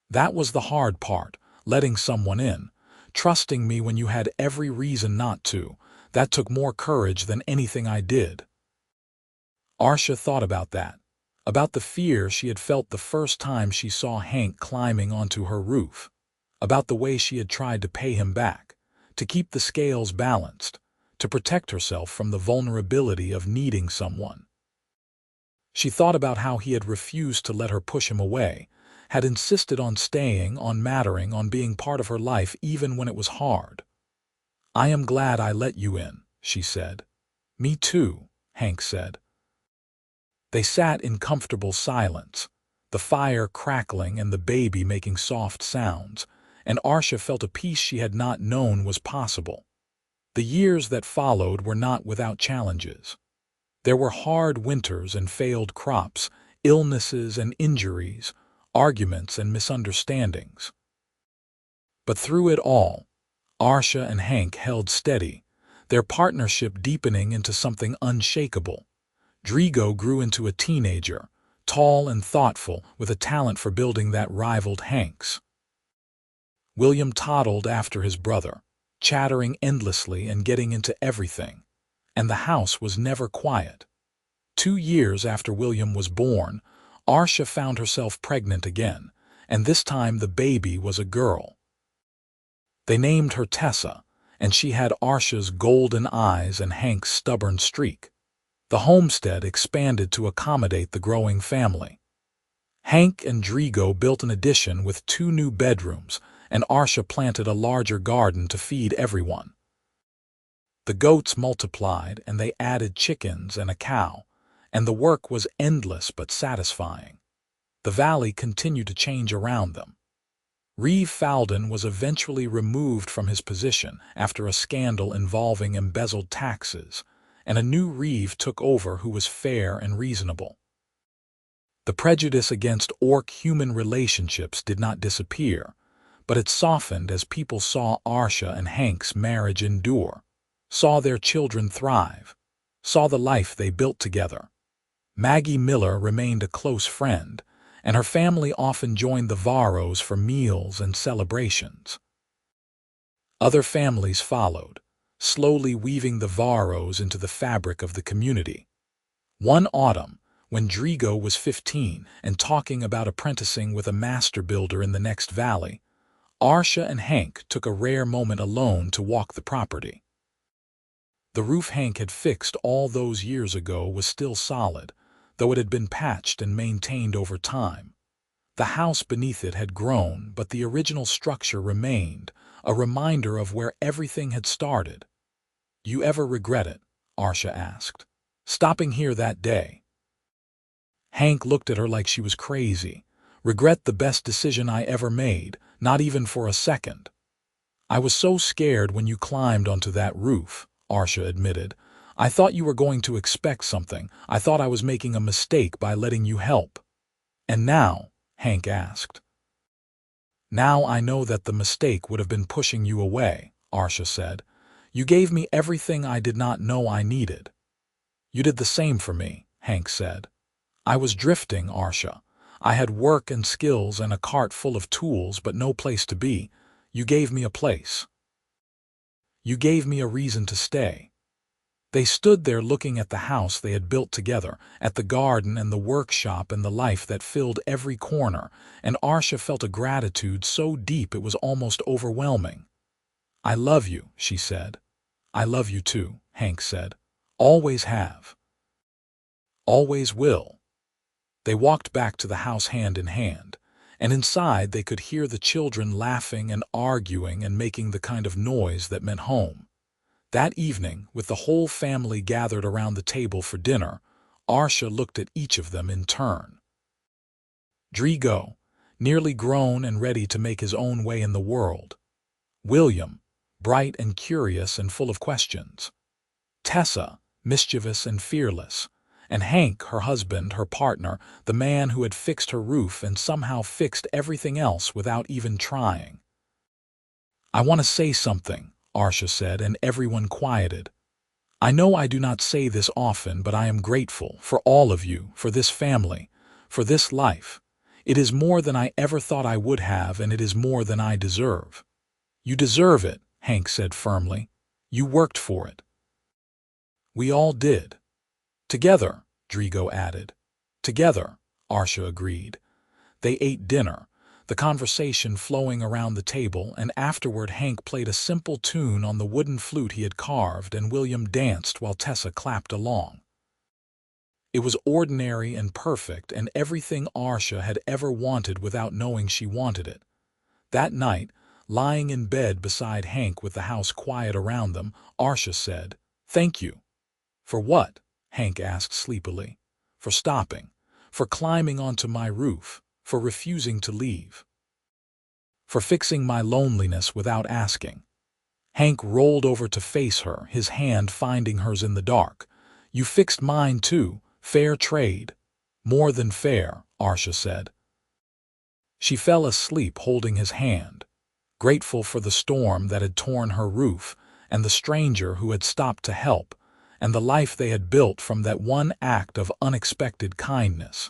That was the hard part, letting someone in. Trusting me when you had every reason not to. That took more courage than anything I did. Arsha thought about that. About the fear she had felt the first time she saw Hank climbing onto her roof. About the way she had tried to pay him back, to keep the scales balanced, to protect herself from the vulnerability of needing someone. She thought about how he had refused to let her push him away, had insisted on staying, on mattering, on being part of her life even when it was hard. I am glad I let you in, she said. Me too, Hank said. They sat in comfortable silence, the fire crackling and the baby making soft sounds, and Arsha felt a peace she had not known was possible. The years that followed were not without challenges. There were hard winters and failed crops, illnesses and injuries, arguments and misunderstandings. But through it all, Arsha and Hank held steady, their partnership deepening into something unshakable. Drigo grew into a teenager, tall and thoughtful, with a talent for building that rivaled Hank's. William toddled after his brother, chattering endlessly and getting into everything, and the house was never quiet. 2 years after William was born, Arsha found herself pregnant again, and this time the baby was a girl. They named her Tessa, and she had Arsha's golden eyes and Hank's stubborn streak. The homestead expanded to accommodate the growing family. Hank and Drigo built an addition with 2 new bedrooms, and Arsha planted a larger garden to feed everyone. The goats multiplied, and they added chickens and a cow, and the work was endless but satisfying. The valley continued to change around them. Reeve Falden was eventually removed from his position after a scandal involving embezzled taxes, and a new Reeve took over who was fair and reasonable. The prejudice against orc-human relationships did not disappear, but it softened as people saw Arsha and Hank's marriage endure, saw their children thrive, saw the life they built together. Maggie Miller remained a close friend, and her family often joined the Varros for meals and celebrations. Other families followed, slowly weaving the Varros into the fabric of the community. One autumn, when Drigo was 15 and talking about apprenticing with a master builder in the next valley, Arsha and Hank took a rare moment alone to walk the property. The roof Hank had fixed all those years ago was still solid, though it had been patched and maintained over time. The house beneath it had grown, but the original structure remained, a reminder of where everything had started. You ever regret it? Arsha asked. Stopping here that day. Hank looked at her like she was crazy. Regret the best decision I ever made, not even for a second. I was so scared when you climbed onto that roof, Arsha admitted. I thought you were going to expect something. I thought I was making a mistake by letting you help. And now? Hank asked. Now I know that the mistake would have been pushing you away, Arsha said. You gave me everything I did not know I needed. You did the same for me, Hank said. I was drifting, Arsha. I had work and skills and a cart full of tools, but no place to be. You gave me a place. You gave me a reason to stay. They stood there looking at the house they had built together, at the garden and the workshop and the life that filled every corner, and Arsha felt a gratitude so deep it was almost overwhelming. I love you, she said. I love you too, Hank said. Always have. Always will. They walked back to the house hand in hand, and inside they could hear the children laughing and arguing and making the kind of noise that meant home. That evening, with the whole family gathered around the table for dinner, Arsha looked at each of them in turn. Drigo, nearly grown and ready to make his own way in the world. William, bright and curious and full of questions. Tessa, mischievous and fearless. And Hank, her husband, her partner, the man who had fixed her roof and somehow fixed everything else without even trying. "I want to say something," Arsha said, and everyone quieted. "I know I do not say this often, but I am grateful for all of you, for this family, for this life. It is more than I ever thought I would have, and it is more than I deserve." "You deserve it," Hank said firmly. "You worked for it." "We all did." "Together," Drigo added. "Together," Arsha agreed. They ate dinner, the conversation flowing around the table, and afterward Hank played a simple tune on the wooden flute he had carved, and William danced while Tessa clapped along. It was ordinary and perfect, and everything Arsha had ever wanted without knowing she wanted it. That night, lying in bed beside Hank with the house quiet around them, Arsha said, "Thank you." "For what?" Hank asked sleepily. "For stopping, for climbing onto my roof, for refusing to leave. For fixing my loneliness without asking." Hank rolled over to face her, his hand finding hers in the dark. "You fixed mine too, fair trade." "More than fair," Arsha said. She fell asleep holding his hand, grateful for the storm that had torn her roof, and the stranger who had stopped to help, and the life they had built from that one act of unexpected kindness.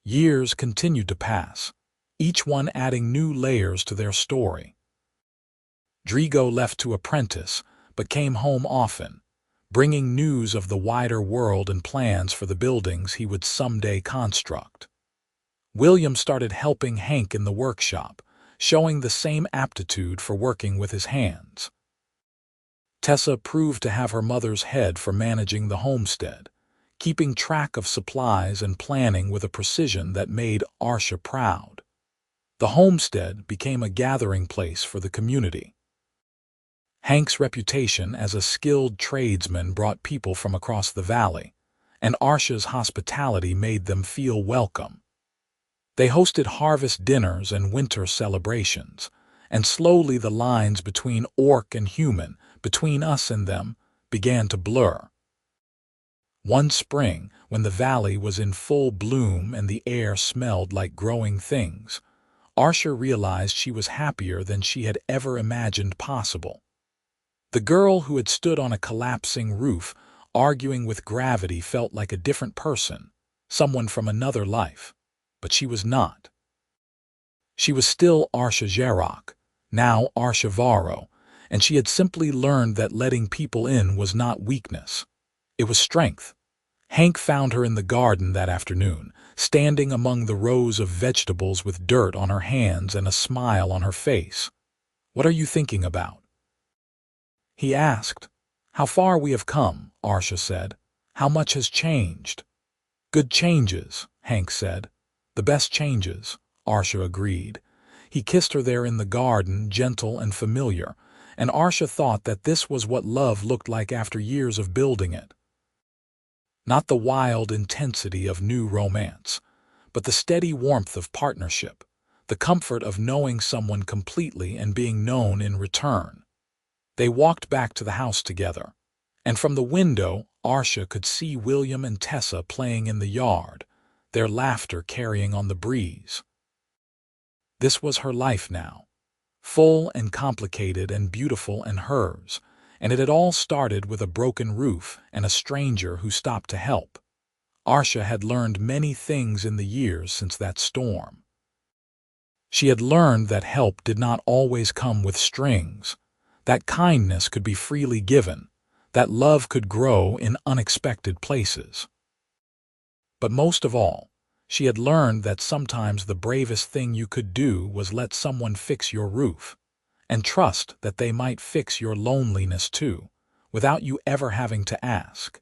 Years continued to pass, each one adding new layers to their story. Drigo left to apprentice, but came home often, bringing news of the wider world and plans for the buildings he would someday construct. William started helping Hank in the workshop, showing the same aptitude for working with his hands. Tessa proved to have her mother's head for managing the homestead, keeping track of supplies and planning with a precision that made Arsha proud. The homestead became a gathering place for the community. Hank's reputation as a skilled tradesman brought people from across the valley, and Arsha's hospitality made them feel welcome. They hosted harvest dinners and winter celebrations, and slowly the lines between orc and human, between us and them, began to blur. One spring, when the valley was in full bloom and the air smelled like growing things, Arsha realized she was happier than she had ever imagined possible. The girl who had stood on a collapsing roof, arguing with gravity, felt like a different person, someone from another life, but she was not. She was still Arsha Zharok, now Arsha Varro, and she had simply learned that letting people in was not weakness. It was strength. Hank found her in the garden that afternoon, standing among the rows of vegetables with dirt on her hands and a smile on her face. "What are you thinking about?" he asked. "How far we have come," Arsha said. "How much has changed." "Good changes," Hank said. "The best changes," Arsha agreed. He kissed her there in the garden, gentle and familiar, and Arsha thought that this was what love looked like after years of building it. Not the wild intensity of new romance, but the steady warmth of partnership, the comfort of knowing someone completely and being known in return. They walked back to the house together, and from the window Arsha could see William and Tessa playing in the yard, their laughter carrying on the breeze. This was her life now, full and complicated and beautiful and hers, and it had all started with a broken roof and a stranger who stopped to help. Arsha had learned many things in the years since that storm. She had learned that help did not always come with strings, that kindness could be freely given, that love could grow in unexpected places. But most of all, she had learned that sometimes the bravest thing you could do was let someone fix your roof, and trust that they might fix your loneliness too, without you ever having to ask.